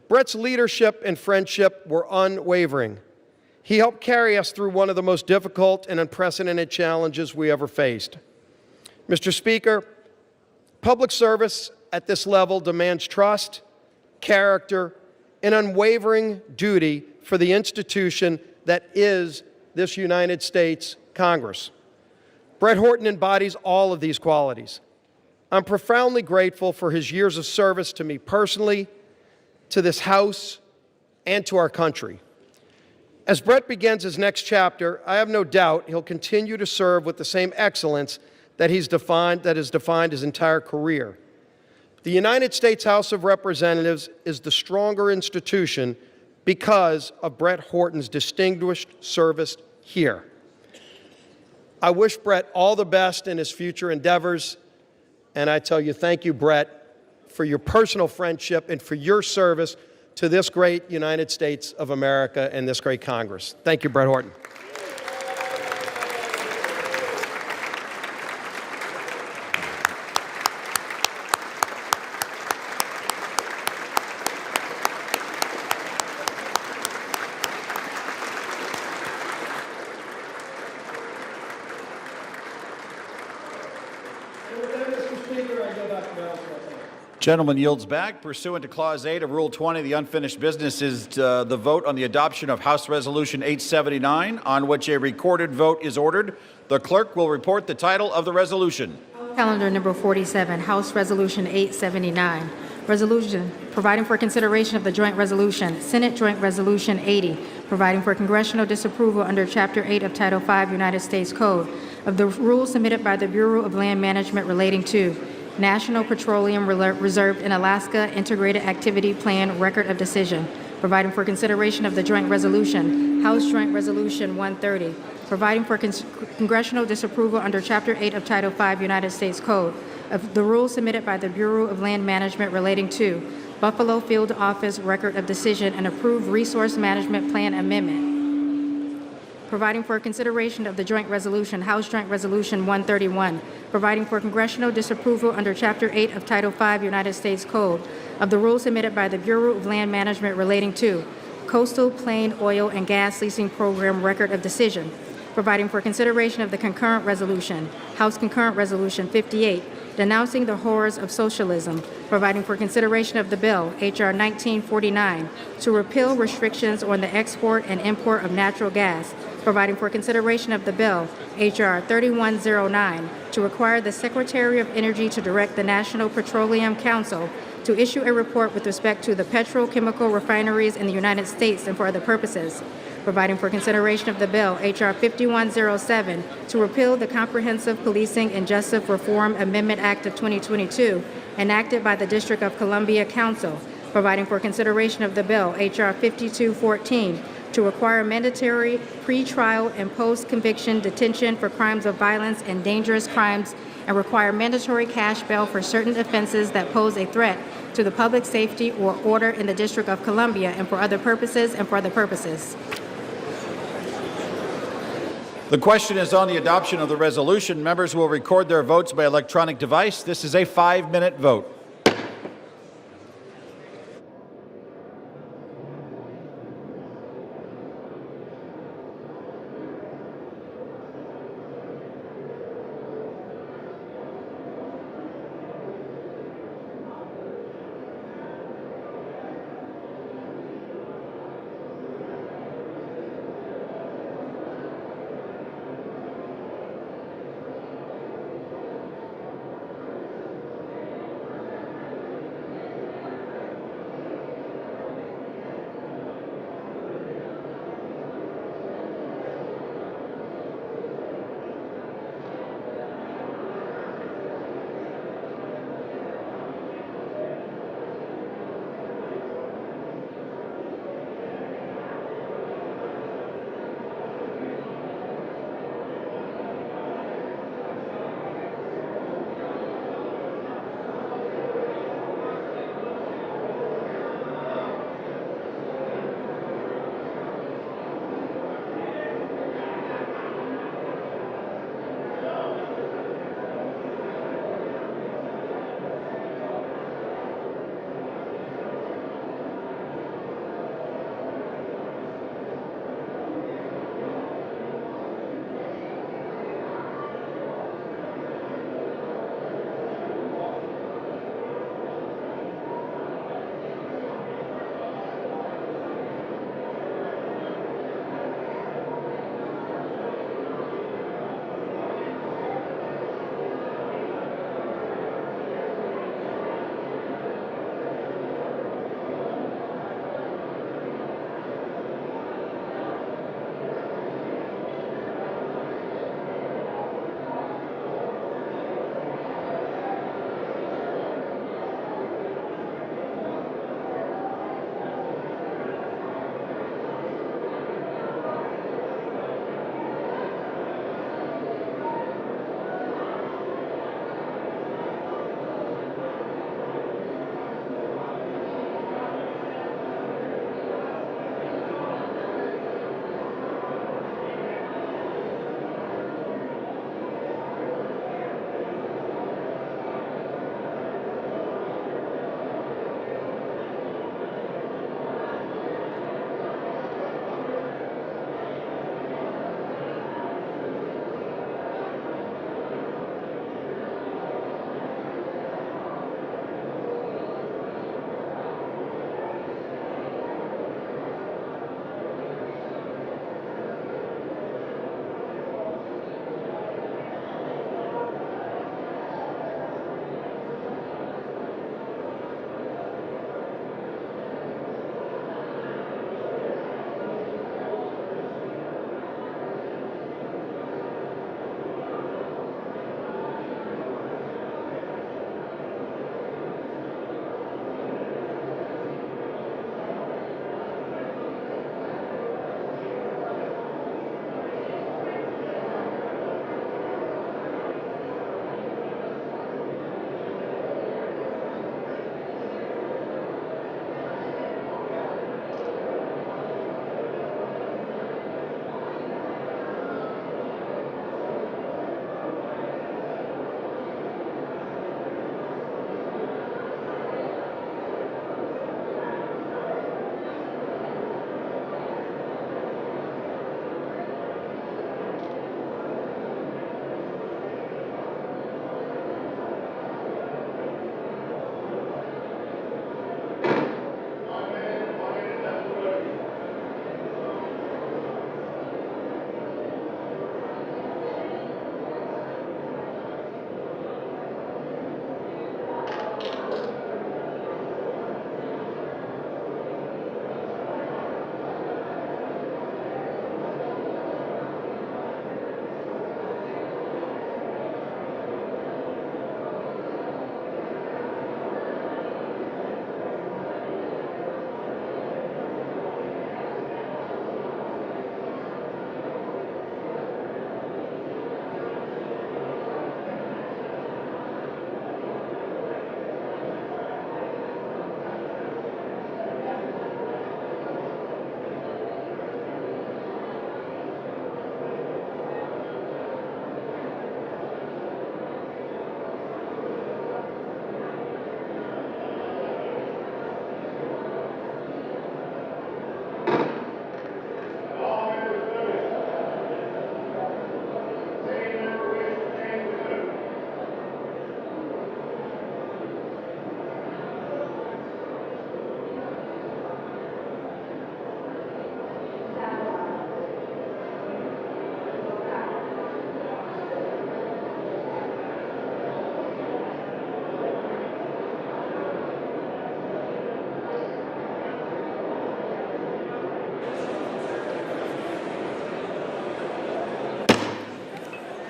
Brett's leadership and friendship were unwavering. He helped carry us through one of the most difficult and unprecedented challenges we ever faced. Mr. Speaker, public service at this level demands trust, character, and unwavering duty for the institution that is this United States Congress. Brett Horton embodies all of these qualities. I'm profoundly grateful for his years of service to me personally, to this House, and to our country. As Brett begins his next chapter, I have no doubt he'll continue to serve with the same excellence that has defined his entire career. The United States House of Representatives is the stronger institution because of Brett Horton's distinguished service here. I wish Brett all the best in his future endeavors, and I tell you, thank you, Brett, for your personal friendship and for your service to this great United States of America and this great Congress. Thank you, Brett Horton. Gentleman yields back. Pursuant to Clause 8 of Rule 20, the unfinished business is the vote on the adoption of House Resolution 879, on which a recorded vote is ordered. The clerk will report the title of the resolution. Calendar number 47, House Resolution 879. Resolution providing for consideration of the joint resolution, Senate Joint Resolution 80, providing for congressional disapproval under Chapter 8 of Title 5 United States Code of the rules submitted by the Bureau of Land Management relating to National Petroleum Reserve in Alaska Integrated Activity Plan Record of Decision, providing for consideration of the joint resolution, House Joint Resolution 130, providing for congressional disapproval under Chapter 8 of Title 5 United States Code of the rules submitted by the Bureau of Land Management relating to Buffalo Field Office Record of Decision and approved Resource Management Plan Amendment, providing for consideration of the joint resolution, House Joint Resolution 131, providing for congressional disapproval under Chapter 8 of Title 5 United States Code of the rules submitted by the Bureau of Land Management relating to Coastal Plain Oil and Gas Leasing Program Record of Decision, providing for consideration of the concurrent resolution, House Concurrent Resolution 58, denouncing the horrors of socialism, providing for consideration of the bill, H.R. 1949, to repeal restrictions on the export and import of natural gas, providing for consideration of the bill, H.R. 3109, to require the Secretary of Energy to direct the National Petroleum Council to issue a report with respect to the petrochemical refineries in the United States and for other purposes, providing for consideration of the bill, H.R. 5107, to repeal the Comprehensive Policing and Justice Reform Amendment Act of 2022, enacted by the District of Columbia Council, providing for consideration of the bill, H.R. 5214, to require mandatory pre-trial and post-conviction detention for crimes of violence and dangerous crimes and require mandatory cash bail for certain offenses that pose a threat to the public safety or order in the District of Columbia and for other purposes and for other purposes. The question is on the adoption of the resolution. Members will record their votes by electronic device. This is a 5-minute vote.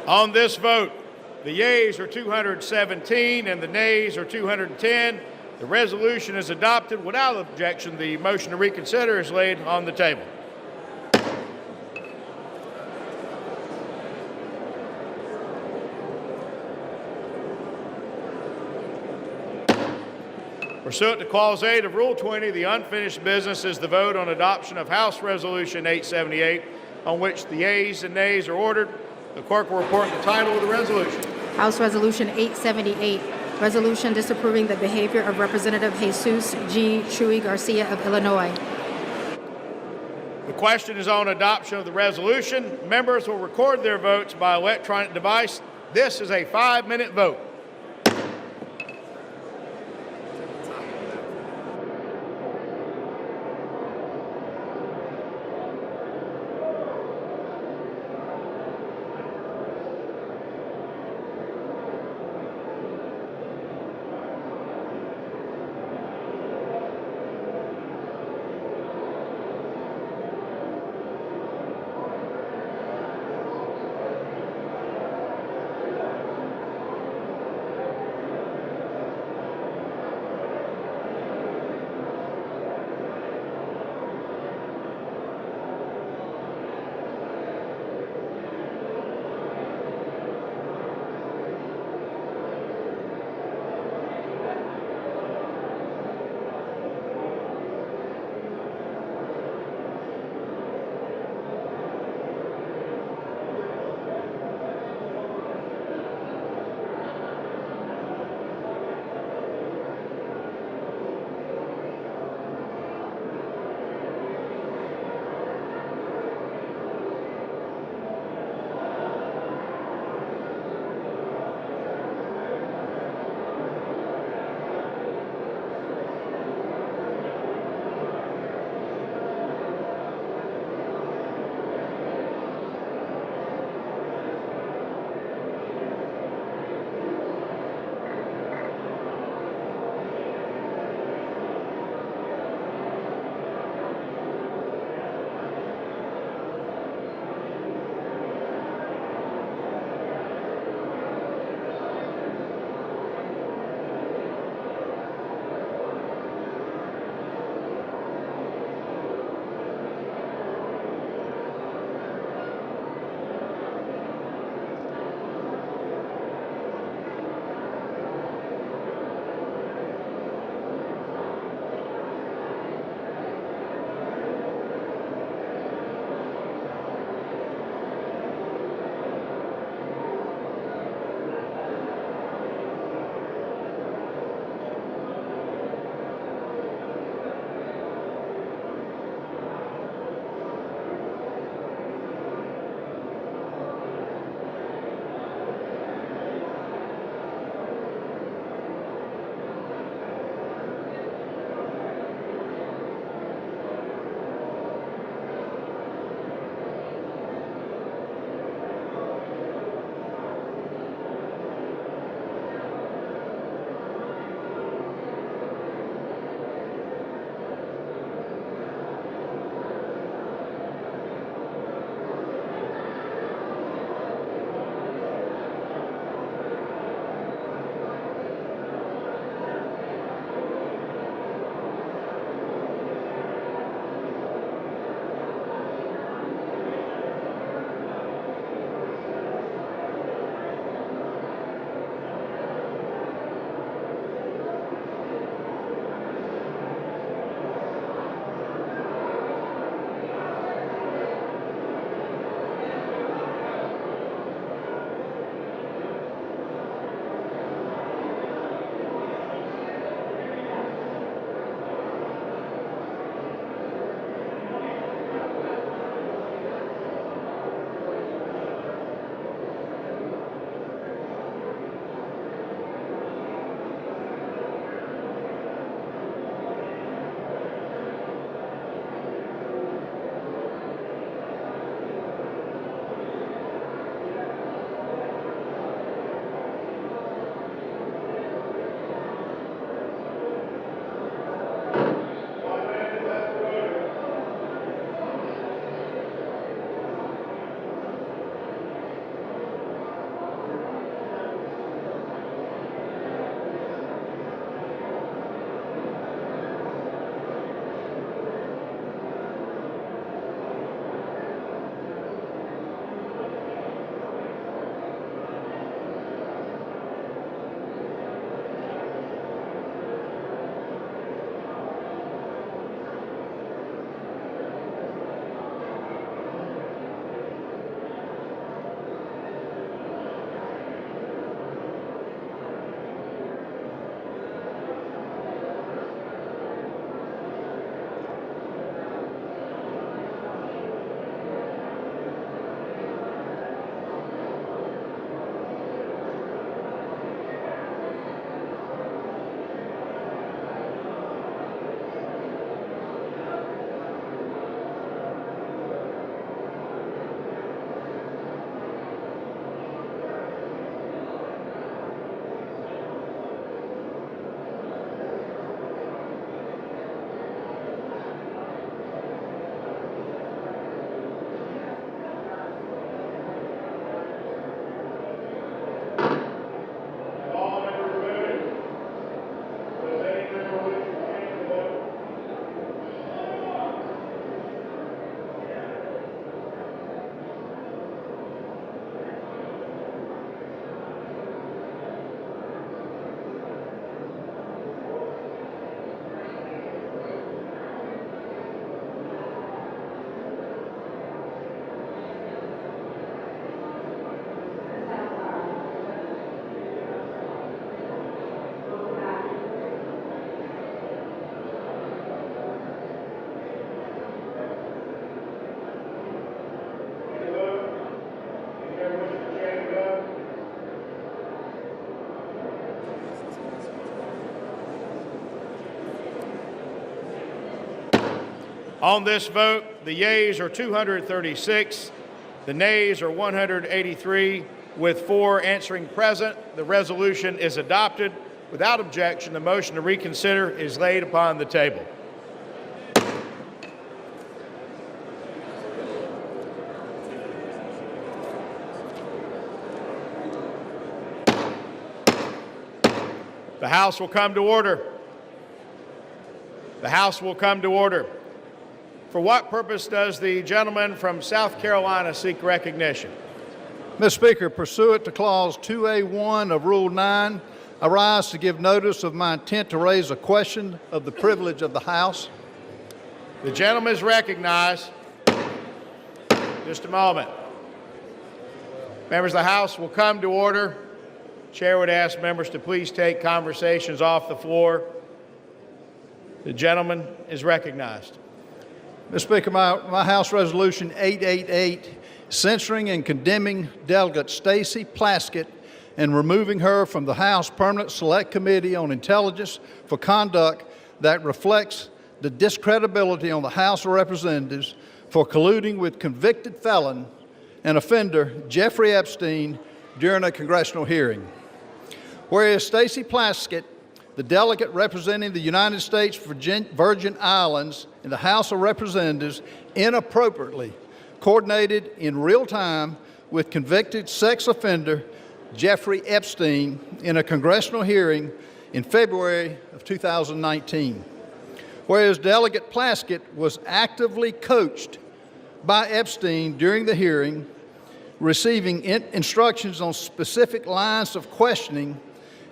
On this vote, the yeas are 217 and the nays are 210. The resolution is adopted without objection. The motion to reconsider is laid on the table. Pursuant to Clause 8 of Rule 20, the unfinished business is the vote on adoption of House Resolution 878, on which the yeas and nays are ordered. The clerk will report the title of the resolution. House Resolution 878, resolution disapproving the behavior of Representative Jesus G. Chuy Garcia of Illinois. The question is on adoption of the resolution. Members will record their votes by electronic device. This is a 5-minute vote. On this vote, the yeas are 236, the nays are 183, with 4 answering present. The resolution is adopted. Without objection, the motion to reconsider is laid upon the table. The House will come to order. The House will come to order. For what purpose does the gentleman from South Carolina seek recognition? Mr. Speaker, pursuant to Clause 2A1 of Rule 9, I rise to give notice of my intent to raise a question of the privilege of the House. The gentleman is recognized. Just a moment. Members of the House will come to order. Chair would ask members to please take conversations off the floor. The gentleman is recognized. Mr. Speaker, my House Resolution 888, censuring and condemning Delegate Stacey Plaskett and removing her from the House Permanent Select Committee on Intelligence for conduct that reflects the discredibility on the House of Representatives for colluding with convicted felon and offender Jeffrey Epstein during a congressional hearing. Whereas Stacey Plaskett, the delegate representing the United States Virgin Islands in the House of Representatives, inappropriately coordinated in real time with convicted sex offender Jeffrey Epstein in a congressional hearing in February of 2019. Whereas Delegate Plaskett was actively coached by Epstein during the hearing, receiving instructions on specific lines of questioning,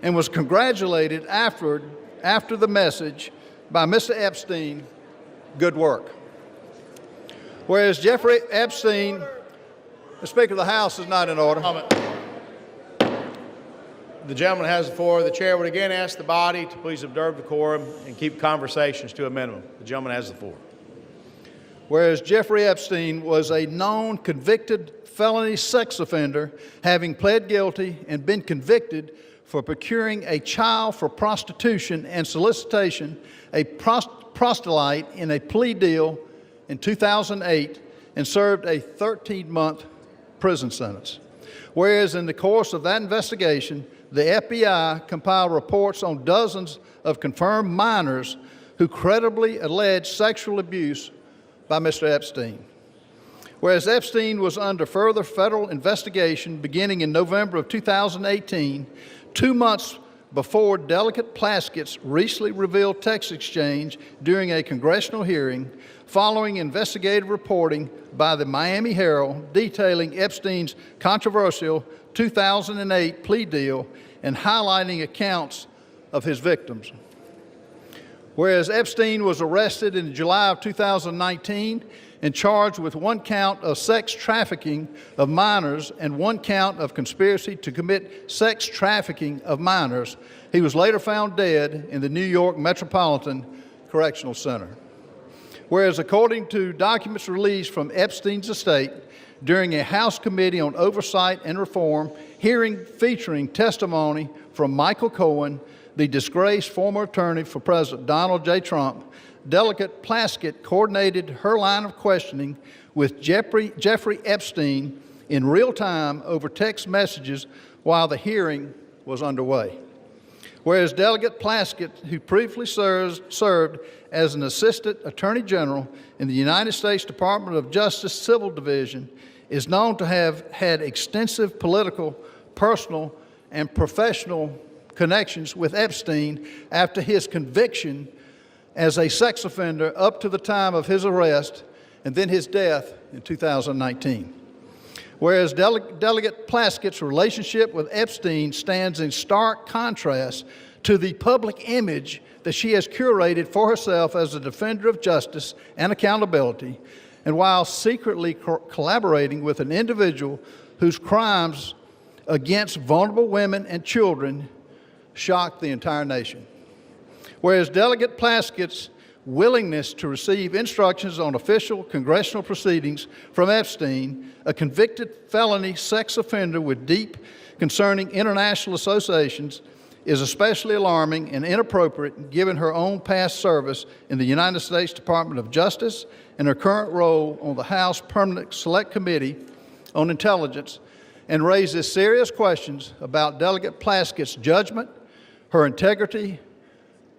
and was congratulated after the message by Mr. Epstein, good work. Whereas Jeffrey Epstein, the Speaker of the House is not in order. The gentleman has the floor. The chair would again ask the body to please observe decorum and keep conversations to a minimum. The gentleman has the floor. Whereas Jeffrey Epstein was a known convicted felony sex offender, having pled guilty and been convicted for procuring a child for prostitution and solicitation, a proselyte in a plea deal in 2008, and served a 13-month prison sentence. Whereas in the course of that investigation, the FBI compiled reports on dozens of confirmed minors who credibly alleged sexual abuse by Mr. Epstein. Whereas Epstein was under further federal investigation beginning in November of 2018, 2 months before Delegate Plaskett's recently revealed text exchange during a congressional hearing, following investigative reporting by the Miami Herald detailing Epstein's controversial 2008 plea deal and highlighting accounts of his victims. Whereas Epstein was arrested in July of 2019 and charged with 1 count of sex trafficking of minors and 1 count of conspiracy to commit sex trafficking of minors, he was later found dead in the New York Metropolitan Correctional Center. Whereas according to documents released from Epstein's estate during a House Committee on Oversight and Reform hearing featuring testimony from Michael Cohen, the disgraced former attorney for President Donald J. Trump, Delegate Plaskett coordinated her line of questioning with Jeffrey Epstein in real time over text messages while the hearing was underway. Whereas Delegate Plaskett, who previously served as an Assistant Attorney General in the United States Department of Justice Civil Division, is known to have had extensive political, personal, and professional connections with Epstein after his conviction as a sex offender up to the time of his arrest and then his death in 2019. Whereas Delegate Plaskett's relationship with Epstein stands in stark contrast to the public image that she has curated for herself as a defender of justice and accountability, and while secretly collaborating with an individual whose crimes against vulnerable women and children shocked the entire nation. Whereas Delegate Plaskett's willingness to receive instructions on official congressional proceedings from Epstein, a convicted felony sex offender with deep concerning international associations, is especially alarming and inappropriate given her own past service in the United States Department of Justice and her current role on the House Permanent Select Committee on Intelligence, and raises serious questions about Delegate Plaskett's judgment, her integrity,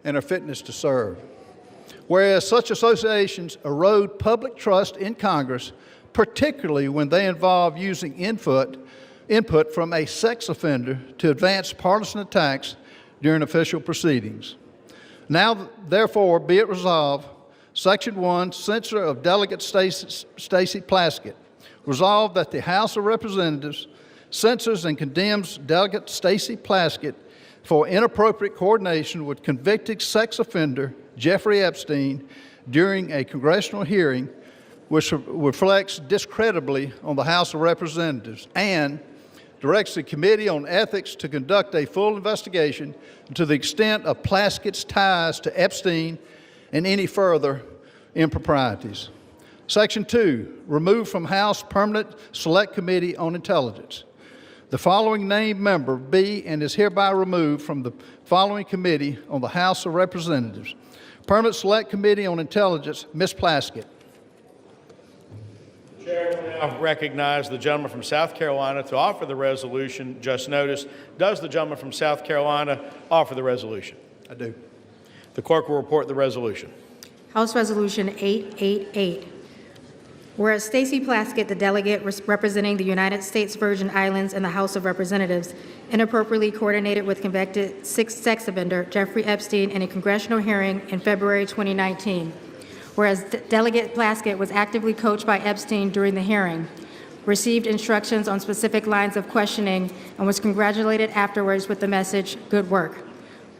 and her fitness to serve. Whereas such associations erode public trust in Congress, particularly when they involve using input from a sex offender to advance partisan attacks during official proceedings. Now, therefore, be it resolved, Section 1, Censure of Delegate Stacey Plaskett. Resolved that the House of Representatives censures and condemns Delegate Stacey Plaskett for inappropriate coordination with convicted sex offender Jeffrey Epstein during a congressional hearing which reflects discreditably on the House of Representatives, and directs the Committee on Ethics to conduct a full investigation to the extent of Plaskett's ties to Epstein and any further improprieties. Section 2, remove from House Permanent Select Committee on Intelligence. The following named member be and is hereby removed from the following committee on the House of Representatives. Permanent Select Committee on Intelligence, Ms. Plaskett. The chair will now recognize the gentleman from South Carolina to offer the resolution just noticed. Does the gentleman from South Carolina offer the resolution? I do. The clerk will report the resolution. House Resolution 888. Whereas Stacey Plaskett, the delegate representing the United States Virgin Islands in the House of Representatives, inappropriately coordinated with convicted sex offender Jeffrey Epstein in a congressional hearing in February 2019. Whereas Delegate Plaskett was actively coached by Epstein during the hearing, received instructions on specific lines of questioning, and was congratulated afterwards with the message, "Good work."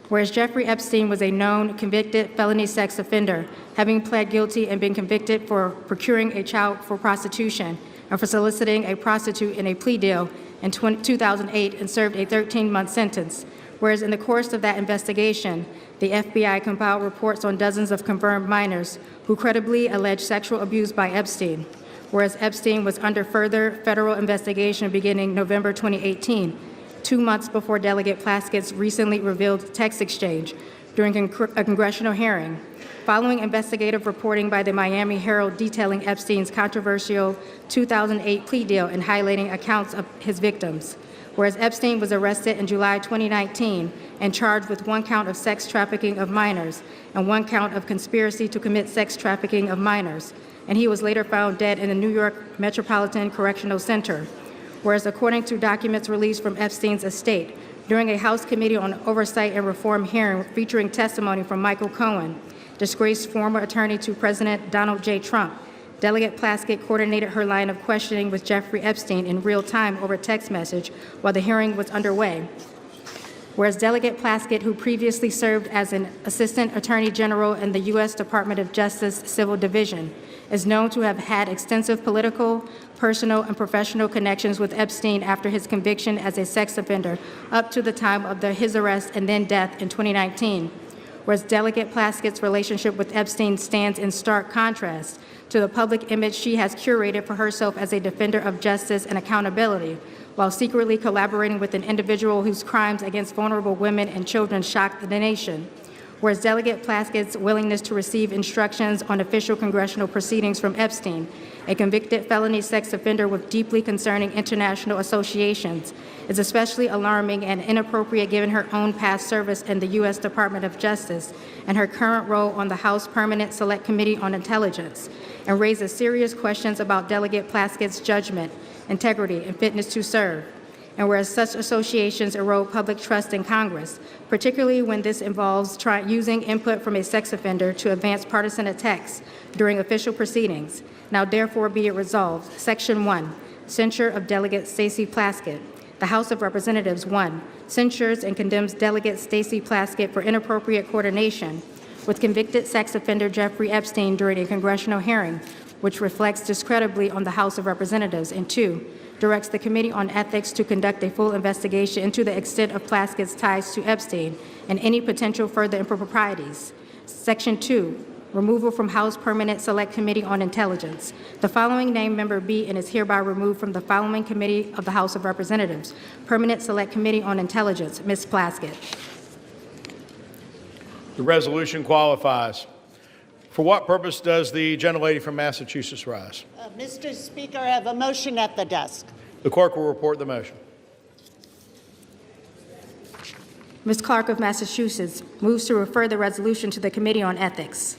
Whereas Jeffrey Epstein was a known convicted felony sex offender, having pled guilty and been convicted for procuring a child for prostitution and for soliciting a prostitute in a plea deal in 2008 and served a 13-month sentence. Whereas in the course of that investigation, the FBI compiled reports on dozens of confirmed minors who credibly alleged sexual abuse by Epstein. Whereas Epstein was under further federal investigation beginning November 2018, 2 months before Delegate Plaskett's recently revealed text exchange during a congressional hearing, following investigative reporting by the Miami Herald detailing Epstein's controversial 2008 plea deal and highlighting accounts of his victims. Whereas Epstein was arrested in July 2019 and charged with 1 count of sex trafficking of minors and 1 count of conspiracy to commit sex trafficking of minors, and he was later found dead in the New York Metropolitan Correctional Center. Whereas according to documents released from Epstein's estate, during a House Committee on Oversight and Reform hearing featuring testimony from Michael Cohen, disgraced former attorney to President Donald J. Trump, Delegate Plaskett coordinated her line of questioning with Jeffrey Epstein in real time over text message while the hearing was underway. Whereas Delegate Plaskett, who previously served as an Assistant Attorney General in the U.S. Department of Justice Civil Division, is known to have had extensive political, personal, and professional connections with Epstein after his conviction as a sex offender up to the time of his arrest and then death in 2019. Whereas Delegate Plaskett's relationship with Epstein stands in stark contrast to the public image she has curated for herself as a defender of justice and accountability, while secretly collaborating with an individual whose crimes against vulnerable women and children shocked the nation. Whereas Delegate Plaskett's willingness to receive instructions on official congressional proceedings from Epstein, a convicted felony sex offender with deeply concerning international associations, is especially alarming and inappropriate given her own past service in the U.S. Department of Justice and her current role on the House Permanent Select Committee on Intelligence, and raises serious questions about Delegate Plaskett's judgment, integrity, and fitness to serve. And whereas such associations erode public trust in Congress, particularly when this involves using input from a sex offender to advance partisan attacks during official proceedings, now therefore be it resolved. Section 1, Censure of Delegate Stacey Plaskett. The House of Representatives, 1, censures and condemns Delegate Stacey Plaskett for inappropriate coordination with convicted sex offender Jeffrey Epstein during a congressional hearing, which reflects discreditably on the House of Representatives, and 2, directs the Committee on Ethics to conduct a full investigation into the extent of Plaskett's ties to Epstein and any potential further improprieties. Section 2, removal from House Permanent Select Committee on Intelligence. The following named member be and is hereby removed from the following committee of the House of Representatives. Permanent Select Committee on Intelligence, Ms. Plaskett. The resolution qualifies. For what purpose does the gentlelady from Massachusetts rise? Mr. Speaker, I have a motion at the desk. The clerk will report the motion. Ms. Clark of Massachusetts moves to refer the resolution to the Committee on Ethics.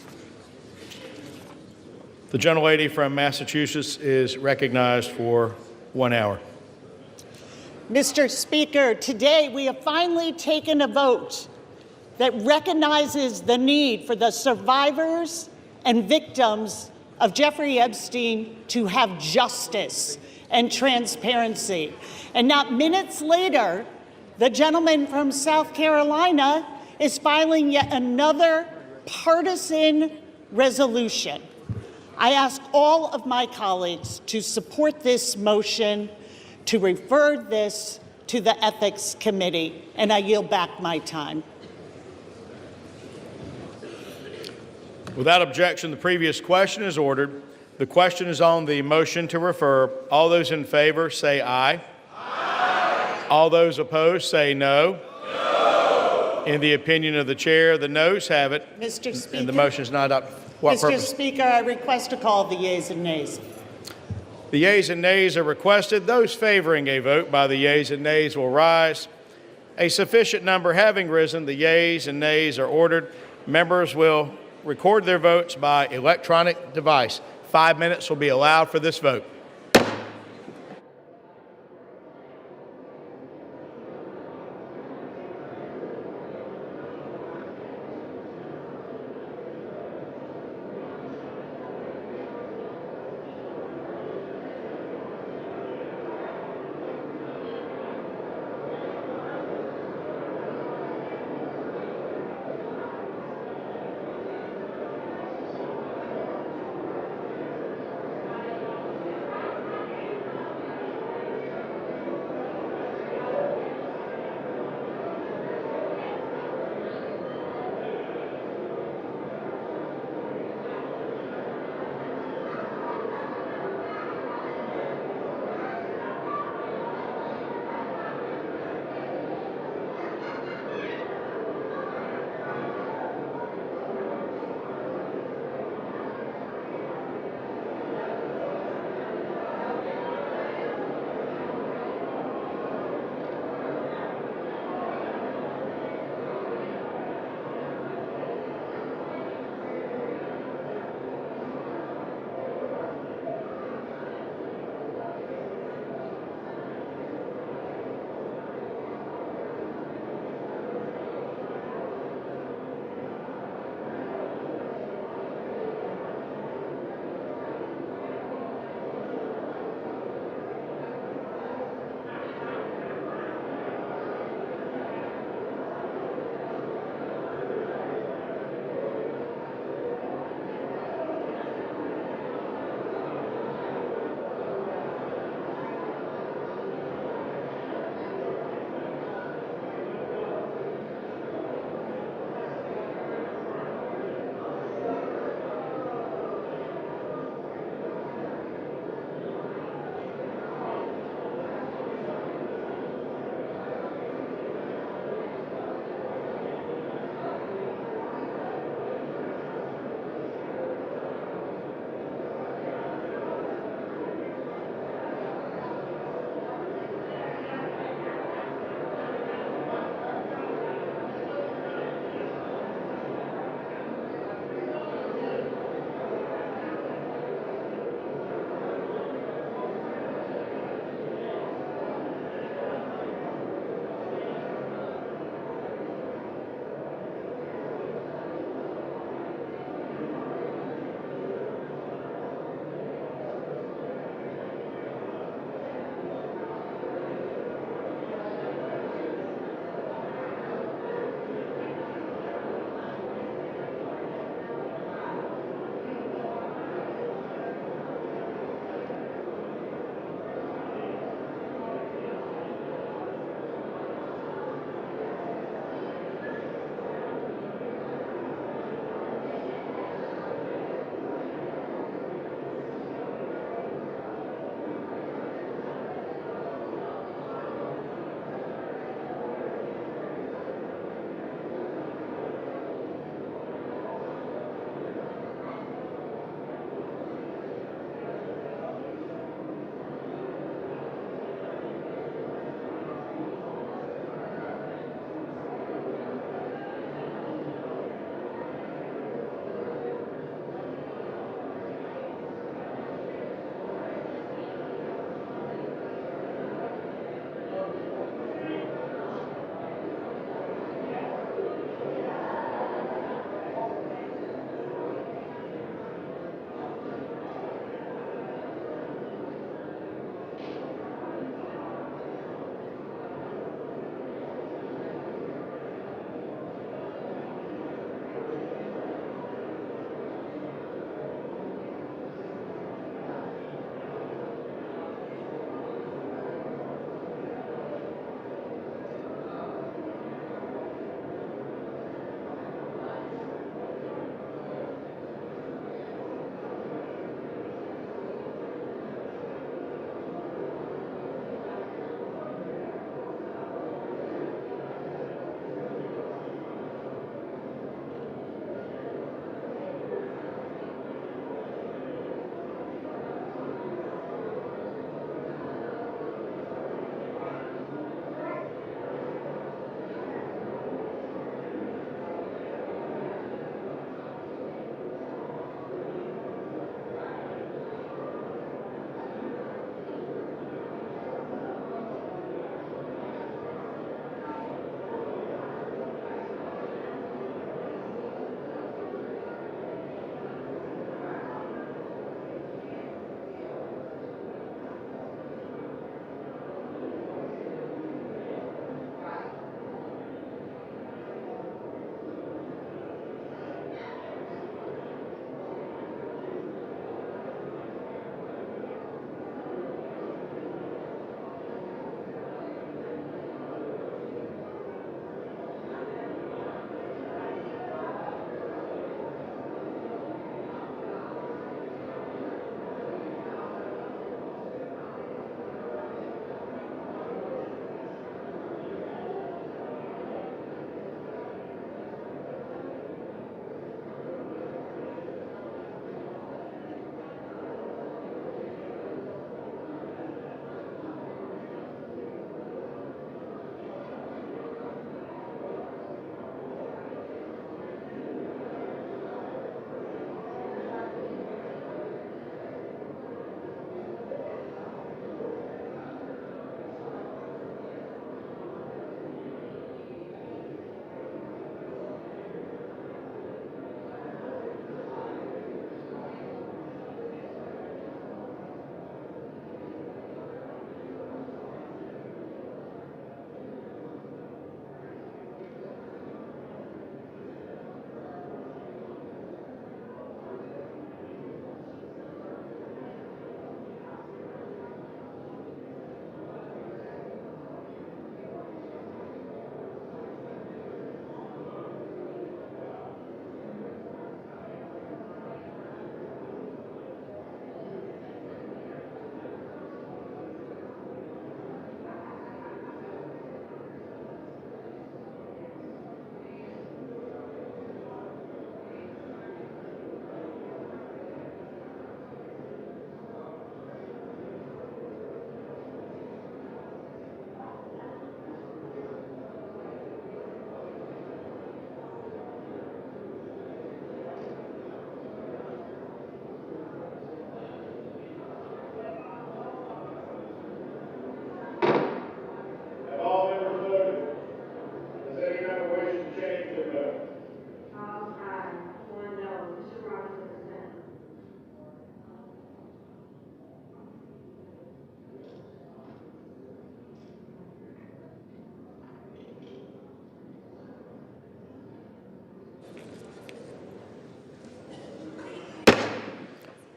The gentlelady from Massachusetts is recognized for 1 hour. Mr. Speaker, today we have finally taken a vote that recognizes the need for the survivors and victims of Jeffrey Epstein to have justice and transparency. And not minutes later, the gentleman from South Carolina is filing yet another partisan resolution. I ask all of my colleagues to support this motion to refer this to the Ethics Committee, and I yield back my time. Without objection, the previous question is ordered. The question is on the motion to refer. All those in favor say aye. Aye. All those opposed say no. No. In the opinion of the chair, the noes have it. Mr. Speaker. And the motion is not adopted. What Mr. purpose? Speaker, I request to call the yeas and nays. The yeas and nays are requested. Those favoring a vote by the yeas and nays will rise. A sufficient number having risen, the yeas and nays are ordered. Members will record their votes by electronic device. 5 minutes will be allowed for this vote.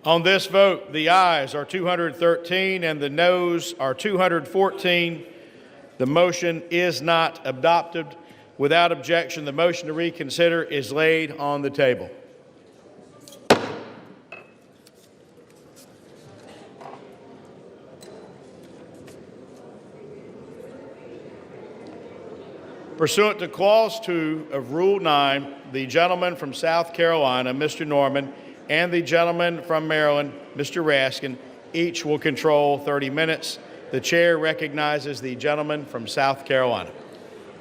On this vote, the ayes are 213 and the noes are 214. The motion is not adopted. Without objection, the motion to reconsider is laid on the table. Pursuant to Clause 2 of Rule 9, the gentleman from South Carolina, Mr. Norman, and the gentleman from Maryland, Mr. Raskin, each will control 30 minutes. The chair recognizes the gentleman from South Carolina.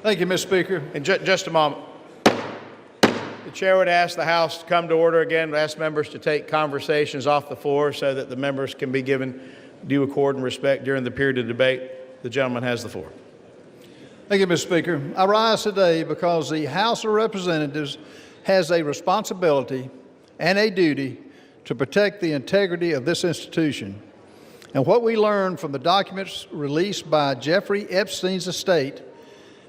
Thank you, Mr. Speaker. And just a moment. The chair would ask the House to come to order again, would ask members to take conversations off the floor so that the members can be given due accord and respect during the period of debate. The gentleman has the floor. Thank you, Mr. Speaker. I rise today because the House of Representatives has a responsibility and a duty to protect the integrity of this institution. And what we learned from the documents released by Jeffrey Epstein's estate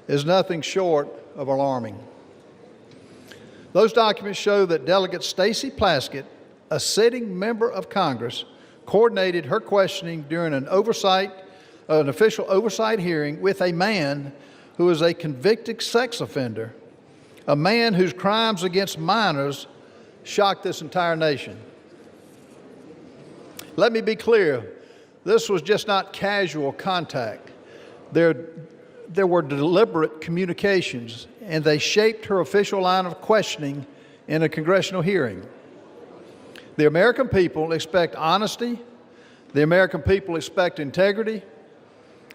is nothing short of alarming. Those documents show that Delegate Stacey Plaskett, a sitting member of Congress, coordinated her questioning during an official oversight hearing with a man who is a convicted sex offender, a man whose crimes against minors shocked this entire nation. Let me be clear, this was just not casual contact. There were deliberate communications, and they shaped her official line of questioning in a congressional hearing. The American people expect honesty. The American people expect integrity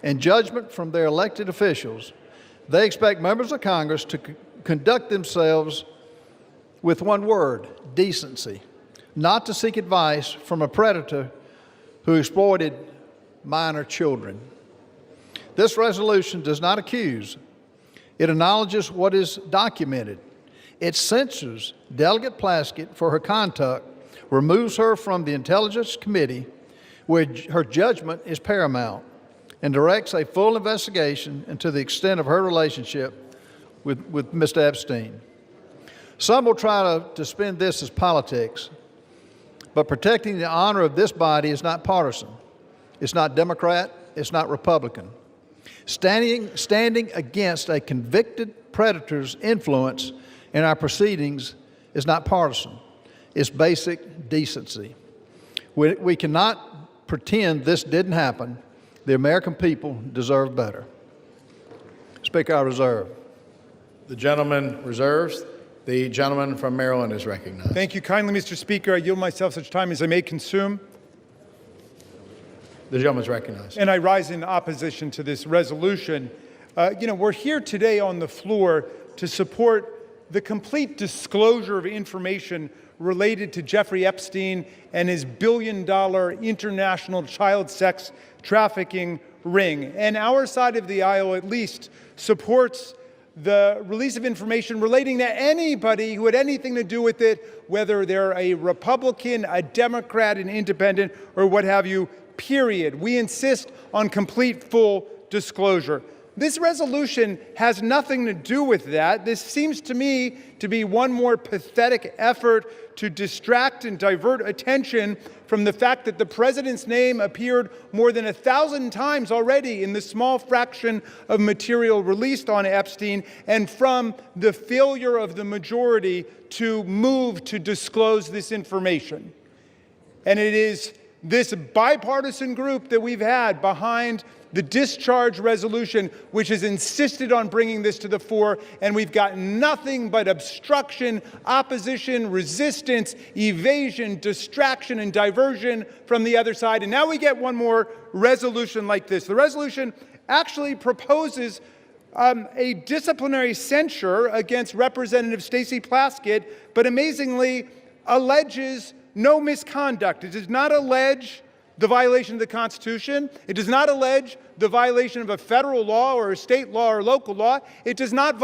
and judgment from their elected officials. They expect members of Congress to conduct themselves with one word: decency, not to seek advice from a predator who exploited minor children. This resolution does not accuse. It acknowledges what is documented. It censures Delegate Plaskett for her conduct, removes her from the Intelligence Committee, where her judgment is paramount, and directs a full investigation into the extent of her relationship with Mr. Epstein. Some will try to spin this as politics, but protecting the honor of this body is not partisan. It's not Democrat. It's not Republican. Standing against a convicted predator's influence in our proceedings is not partisan. It's basic decency. We cannot pretend this didn't happen. The American people deserve better. Speaker, I reserve. The gentleman reserves. The gentleman from Maryland is recognized. Thank you kindly, Mr. Speaker. I yield myself such time as I may consume. The gentleman is recognized. And I rise in opposition to this resolution. We're here today on the floor to support the complete disclosure of information related to Jeffrey Epstein and his billion-dollar international child sex trafficking ring. And our side of the aisle, at least, supports the release of information relating to anybody who had anything to do with it, whether they're a Republican, a Democrat, an independent, or what have you, period. We insist on complete, full disclosure. This resolution has nothing to do with that. This seems to me to be one more pathetic effort to distract and divert attention from the fact that the president's name appeared more than 1,000 times already in the small fraction of material released on Epstein, and from the failure of the majority to move to disclose this information. And it is this bipartisan group that we've had behind the discharge resolution, which has insisted on bringing this to the fore, and we've got nothing but obstruction, opposition, resistance, evasion, distraction, and diversion from the other side. And now we get one more resolution like this. The resolution actually proposes a disciplinary censure against Representative Stacey Plaskett, but amazingly alleges no misconduct. It does not allege the violation of the Constitution. It does not allege the violation of a federal law or a state law or local law. It does not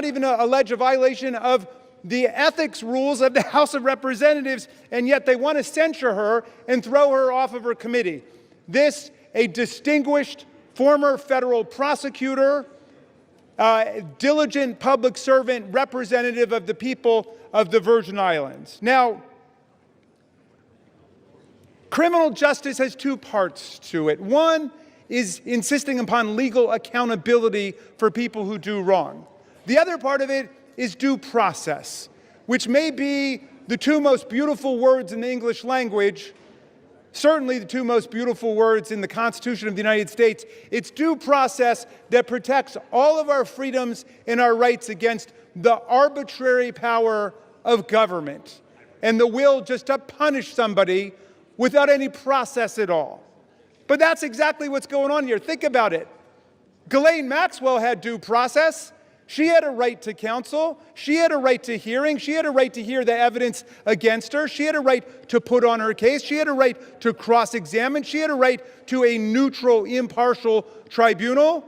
even allege a violation of the ethics rules of the House of Representatives, and yet they want to censure her and throw her off of her committee. This, a distinguished former federal prosecutor, diligent public servant, representative of the people of the Virgin Islands. Now, Criminal justice has two parts to it. One is insisting upon legal accountability for people who do wrong. The other part of it is due process, which may be the two most beautiful words in the English language, certainly the two most beautiful words in the Constitution of the United States. It's due process that protects all of our freedoms and our rights against the arbitrary power of government and the will just to punish somebody without any process at all. But that's exactly what's going on here. Think about it. Ghislaine Maxwell had due process. She had a right to counsel. She had a right to hearing. She had a right to hear the evidence against her. She had a right to put on her case. She had a right to cross-examine. She had a right to a neutral, impartial tribunal.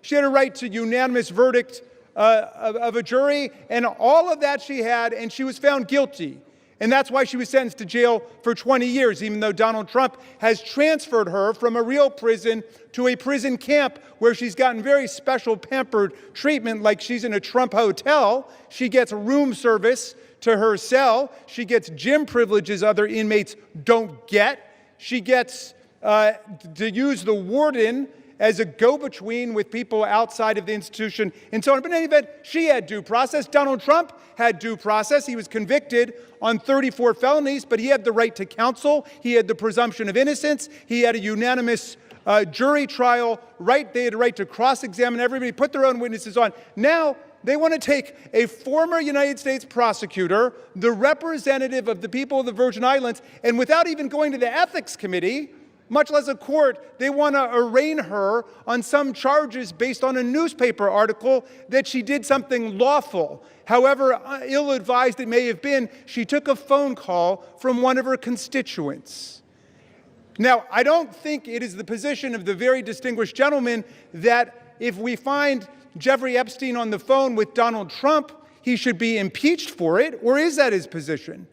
She had a right to unanimous verdict of a jury. And all of that she had, and she was found guilty. And that's why she was sentenced to jail for 20 years, even though Donald Trump has transferred her from a real prison to a prison camp where she's gotten very special pampered treatment, like she's in a Trump hotel. She gets room service to her cell. She gets gym privileges other inmates don't get. She gets to use the warden as a go-between with people outside of the institution and so on. But in any event, she had due process. Donald Trump had due process. He was convicted on 34 felonies, but he had the right to counsel. He had the presumption of innocence. He had a unanimous jury trial right. They had a right to cross-examine everybody, put their own witnesses on. Now, they want to take a former United States prosecutor, the representative of the people of the Virgin Islands, and without even going to the ethics committee, much less a court, they want to arraign her on some charges based on a newspaper article that she did something lawful. However ill-advised it may have been, she took a phone call from one of her constituents. Now, I don't think it is the position of the very distinguished gentleman that if we find Jeffrey Epstein on the phone with Donald Trump, he should be impeached for it, or is that his position?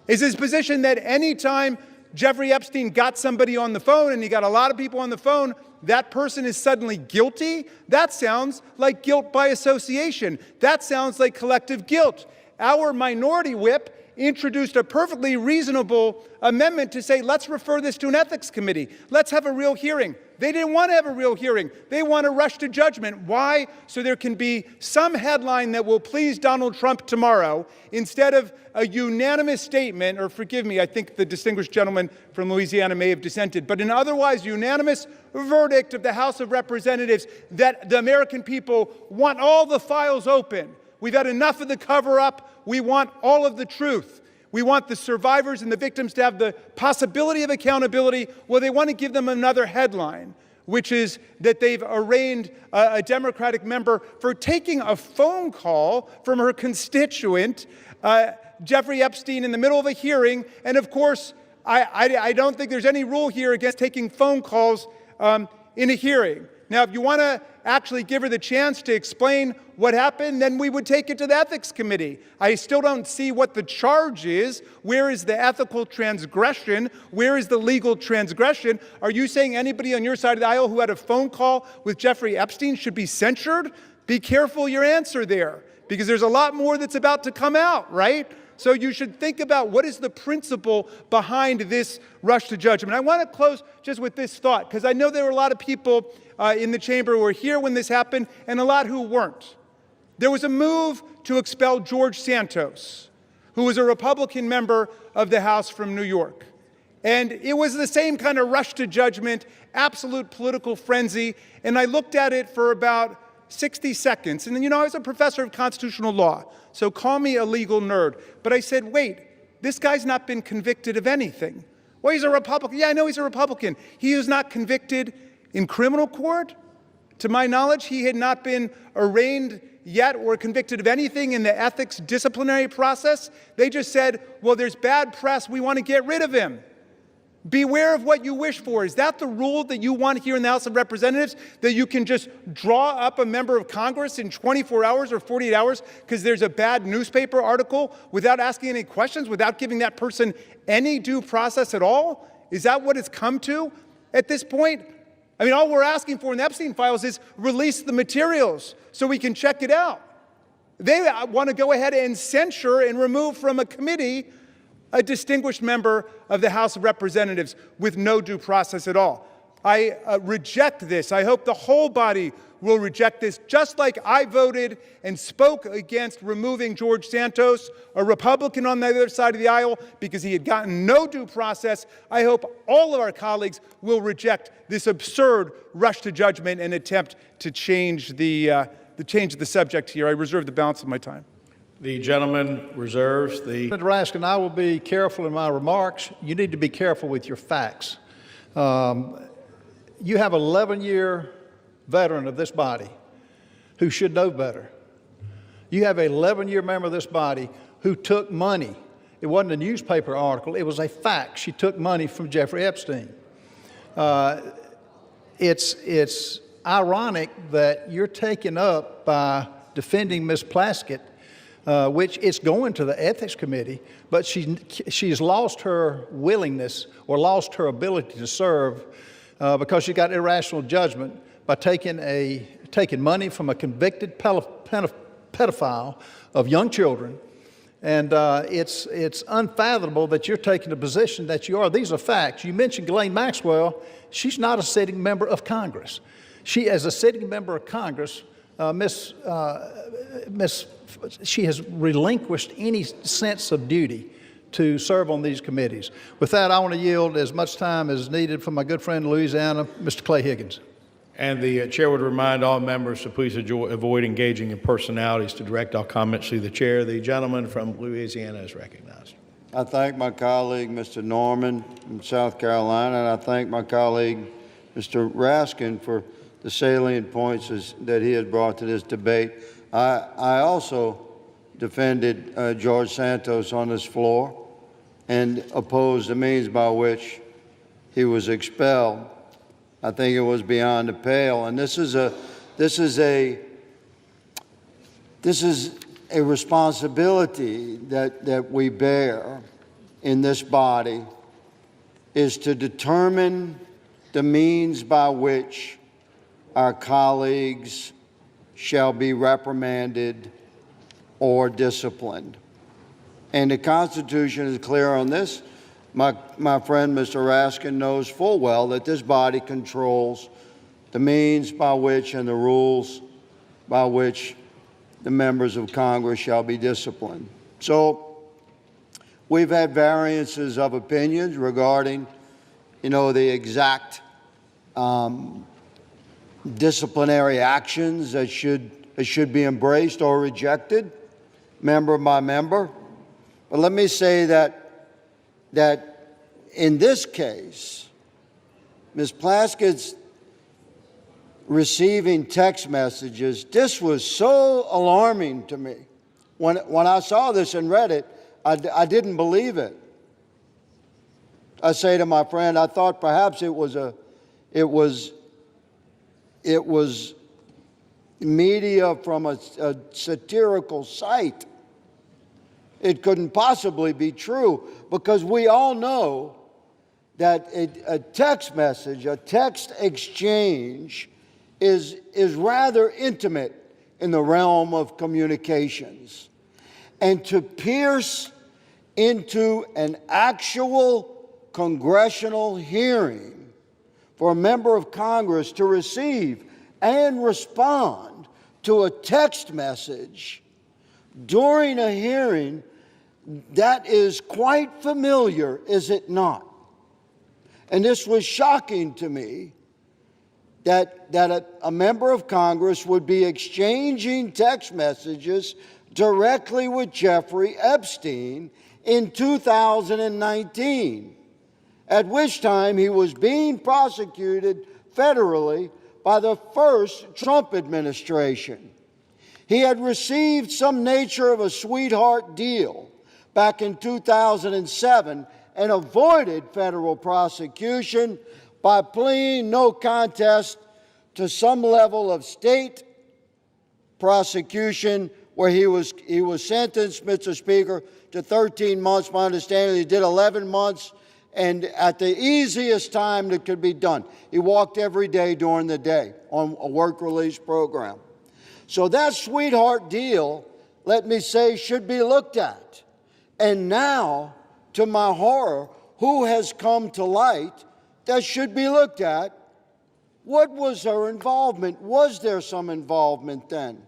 Is his position that any time Jeffrey Epstein got somebody on the phone, and he got a lot of people on the phone, that person is suddenly guilty? That sounds like guilt by association. That sounds like collective guilt. Our minority whip introduced a perfectly reasonable amendment to say, let's refer this to an ethics committee. Let's have a real hearing. They didn't want to have a real hearing. They want to rush to judgment. Why? So there can be some headline that will please Donald Trump tomorrow instead of a unanimous statement, or forgive me, I think the distinguished gentleman from Louisiana may have dissented, but an otherwise unanimous verdict of the House of Representatives that the American people want all the files open. We've had enough of the cover-up. We want all of the truth. We want the survivors and the victims to have the possibility of accountability. Well, they want to give them another headline, which is that they've arraigned a Democratic member for taking a phone call from her constituent, Jeffrey Epstein, in the middle of a hearing. And of course, I don't think there's any rule here against taking phone calls in a hearing. Now, if you want to actually give her the chance to explain what happened, then we would take it to the ethics committee. I still don't see what the charge is. Where is the ethical transgression? Where is the legal transgression? Are you saying anybody on your side of the aisle who had a phone call with Jeffrey Epstein should be censured? Be careful your answer there, because there's a lot more that's about to come out, right? So you should think about what is the principle behind this rush to judgment. I want to close just with this thought, because I know there were a lot of people in the chamber who were here when this happened, and a lot who weren't. There was a move to expel George Santos, who was a Republican member of the House from New York. And it was the same kind of rush to judgment, absolute political frenzy. And I looked at it for about 60 seconds. And then, I was a professor of constitutional law, so call me a legal nerd. But I said, wait, this guy's not been convicted of anything. Well, he's a Republican. Yeah, I know he's a Republican. He was not convicted in criminal court. To my knowledge, he had not been arraigned yet or convicted of anything in the ethics disciplinary process. They just said, well, there's bad press. We want to get rid of him. Beware of what you wish for. Is that the rule that you want here in the House of Representatives? That you can just draw up a member of Congress in 24 hours or 48 hours because there's a bad newspaper article without asking any questions, without giving that person any due process at all? Is that what it's come to at this point? I mean, all we're asking for in the Epstein files is release the materials so we can check it out. They want to go ahead and censure and remove from a committee a distinguished member of the House of Representatives with no due process at all. I reject this. I hope the whole body will reject this, just like I voted and spoke against removing George Santos, a Republican on the other side of the aisle, because he had gotten no due process. I hope all of our colleagues will reject this absurd rush to judgment and attempt to change the subject here. I reserve the balance of my time. The gentleman reserves the... Mr. Raskin, I will be careful in my remarks. You need to be careful with your facts. You have an 11-year veteran of this body who should know better. You have an 11-year member of this body who took money. It wasn't a newspaper article. It was a fact. She took money from Jeffrey Epstein. It's ironic that you're taken up by defending Ms. Plaskett, which is going to the Ethics Committee, but she's lost her willingness or lost her ability to serve because she got irrational judgment by taking money from a convicted pedophile of young children. And it's unfathomable that you're taking the position that you are. These are facts. You mentioned Ghislaine Maxwell. She's not a sitting member of Congress. She, as a sitting member of Congress, she has relinquished any sense of duty to serve on these committees. With that, I want to yield as much time as needed for my good friend in Louisiana, Mr. Clay Higgins. And the chair would remind all members to please avoid engaging in personalities to direct all comments to the chair. The gentleman from Louisiana is recognized. I thank my colleague, Mr. Norman from South Carolina, and I thank my colleague, Mr. Raskin, for the salient points that he has brought to this debate. I also defended George Santos on this floor and opposed the means by which he was expelled. I think it was beyond the pale, and this is a responsibility that we bear in this body, is to determine the means by which our colleagues shall be reprimanded or disciplined. And the Constitution is clear on this. My friend, Mr. Raskin, knows full well that this body controls the means by which and the rules by which the members of Congress shall be disciplined. So we've had variances of opinions regarding, the exact disciplinary actions that should be embraced or rejected, member by member. But let me say that in this case, Ms. Plaskett's receiving text messages, this was so alarming to me. When I saw this and read it, I didn't believe it. I say to my friend, I thought perhaps it was media from a satirical site. It couldn't possibly be true, because we all know that a text message, a text exchange is rather intimate in the realm of communications. And to pierce into an actual congressional hearing for a member of Congress to receive and respond to a text message during a hearing, that is quite familiar, is it not? And this was shocking to me, that a member of Congress would be exchanging text messages directly with Jeffrey Epstein in 2019, at which time he was being prosecuted federally by the first Trump administration. He had received some nature of a sweetheart deal back in 2007 and avoided federal prosecution by pleading no contest to some level of state prosecution, where he was sentenced, Mr. Speaker, to 13 months. My understanding, he did 11 months, and at the easiest time that could be done. He walked every day during the day on a work release program. So that sweetheart deal, let me say, should be looked at. And now to my horror, who has come to light that should be looked at. What was her involvement? Was there some involvement then?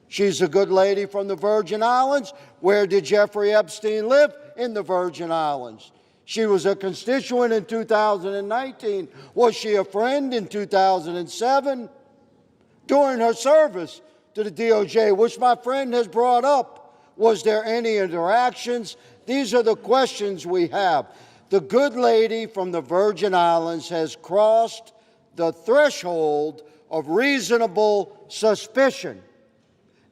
She's a good lady from the Virgin Islands. Where did Jeffrey Epstein live? In the Virgin Islands. She was a constituent in 2019. Was she a friend in 2007? During her service to the DOJ, which my friend has brought up, was there any interactions? These are the questions we have. The good lady from the Virgin Islands has crossed the threshold of reasonable suspicion,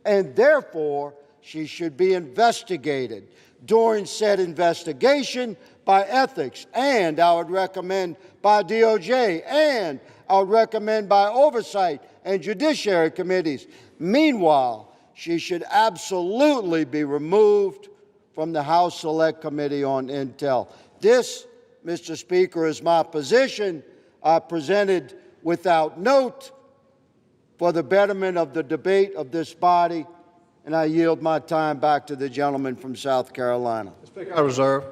and therefore she should be investigated. During said investigation by ethics, and I would recommend by DOJ, and I would recommend by oversight and judiciary committees. Meanwhile, she should absolutely be removed from the House Select Committee on Intel. This, Mr. Speaker, is my position. I presented without note for the betterment of the debate of this body, and I yield my time back to the gentleman from South Carolina. Speaker, I reserve.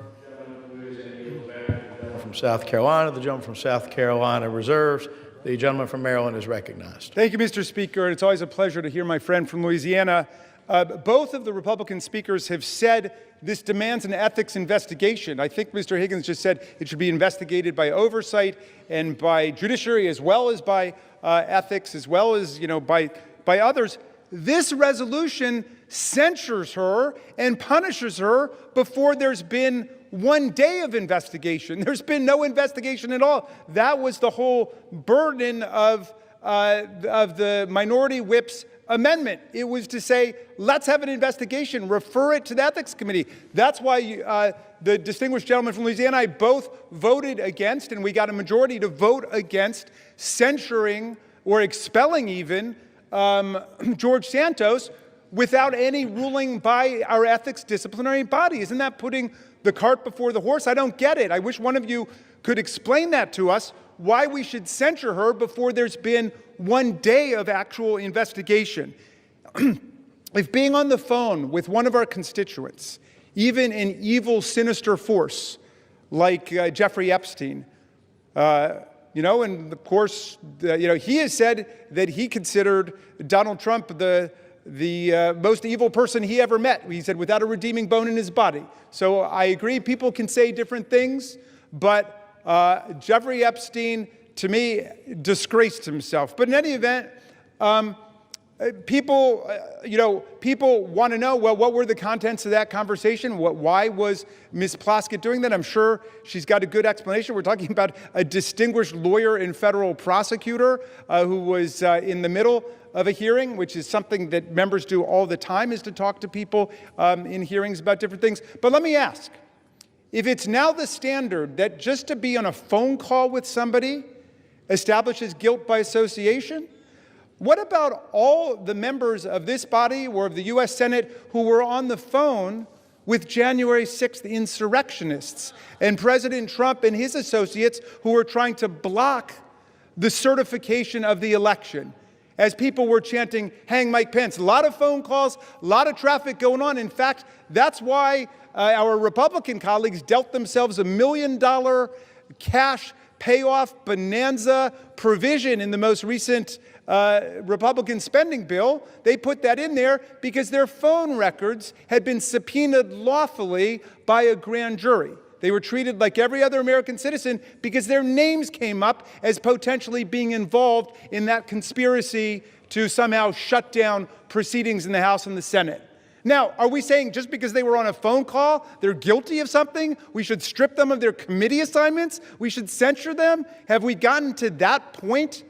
From South Carolina, the gentleman from South Carolina reserves. The gentleman from Maryland is recognized. Thank you, Mr. Speaker. It's always a pleasure to hear my friend from Louisiana. Both of the Republican speakers have said this demands an ethics investigation. I think Mr. Higgins just said it should be investigated by oversight and by judiciary, as well as by ethics, as well as by others. This resolution censures her and punishes her before there's been 1 day of investigation. There's been no investigation at all. That was the whole burden of the minority whip's amendment. It was to say, let's have an investigation, refer it to the Ethics Committee. That's why the distinguished gentleman from Louisiana and I both voted against, and we got a majority to vote against censuring or expelling even George Santos without any ruling by our ethics disciplinary body. Isn't that putting the cart before the horse? I don't get it. I wish one of you could explain that to us, why we should censure her before there's been 1 day of actual investigation. If being on the phone with one of our constituents, even an evil, sinister force like Jeffrey Epstein, and of course, he has said that he considered Donald Trump the most evil person he ever met. He said, without a redeeming bone in his body. So I agree, people can say different things, but Jeffrey Epstein, to me, disgraced himself. But in any event, people want to know, well, what were the contents of that conversation? Why was Ms. Plaskett doing that? I'm sure she's got a good explanation. We're talking about a distinguished lawyer and federal prosecutor who was in the middle of a hearing, which is something that members do all the time, is to talk to people in hearings about different things. But let me ask, if it's now the standard that just to be on a phone call with somebody establishes guilt by association, what about all the members of this body or of the U.S. Senate who were on the phone with January 6th insurrectionists and President Trump and his associates who were trying to block the certification of the election as people were chanting, "Hang Mike Pence"? A lot of phone calls, a lot of traffic going on. In fact, that's why our Republican colleagues dealt themselves $1 million cash payoff bonanza provision in the most recent Republican spending bill. They put that in there because their phone records had been subpoenaed lawfully by a grand jury. They were treated like every other American citizen because their names came up as potentially being involved in that conspiracy to somehow shut down proceedings in the House and the Senate. Now, are we saying just because they were on a phone call, they're guilty of something, we should strip them of their committee assignments? We should censure them? Have we gotten to that point?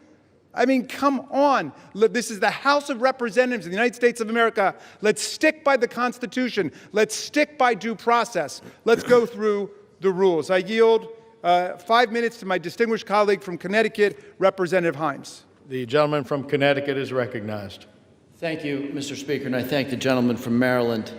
I mean, come on. This is the House of Representatives of the United States of America. Let's stick by the Constitution. Let's stick by due process. Let's go through the rules. I yield 5 minutes to my distinguished colleague from Connecticut, Representative Himes. The gentleman from Connecticut is recognized. Thank you, Mr. Speaker, and I thank the gentleman from Maryland.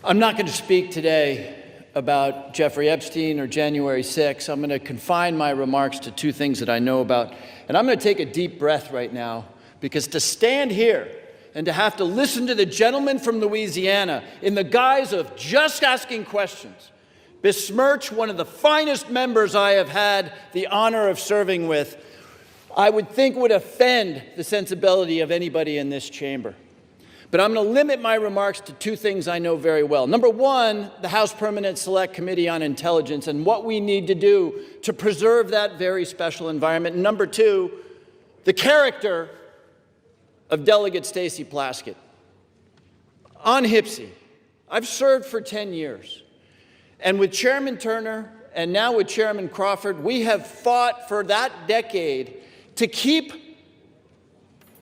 I'm not going to speak today about Jeffrey Epstein or January 6th. I'm going to confine my remarks to two things that I know about. And I'm going to take a deep breath right now, because to stand here and to have to listen to the gentleman from Louisiana in the guise of just asking questions besmirch one of the finest members I have had the honor of serving with, I would think would offend the sensibility of anybody in this chamber. But I'm going to limit my remarks to two things I know very well. Number one, the House Permanent Select Committee on Intelligence and what we need to do to preserve that very special environment. And number two, the character of Delegate Stacey Plaskett. On HPSCI, I've served for 10 years. And with Chairman Turner and now with Chairman Crawford, we have fought for that decade to keep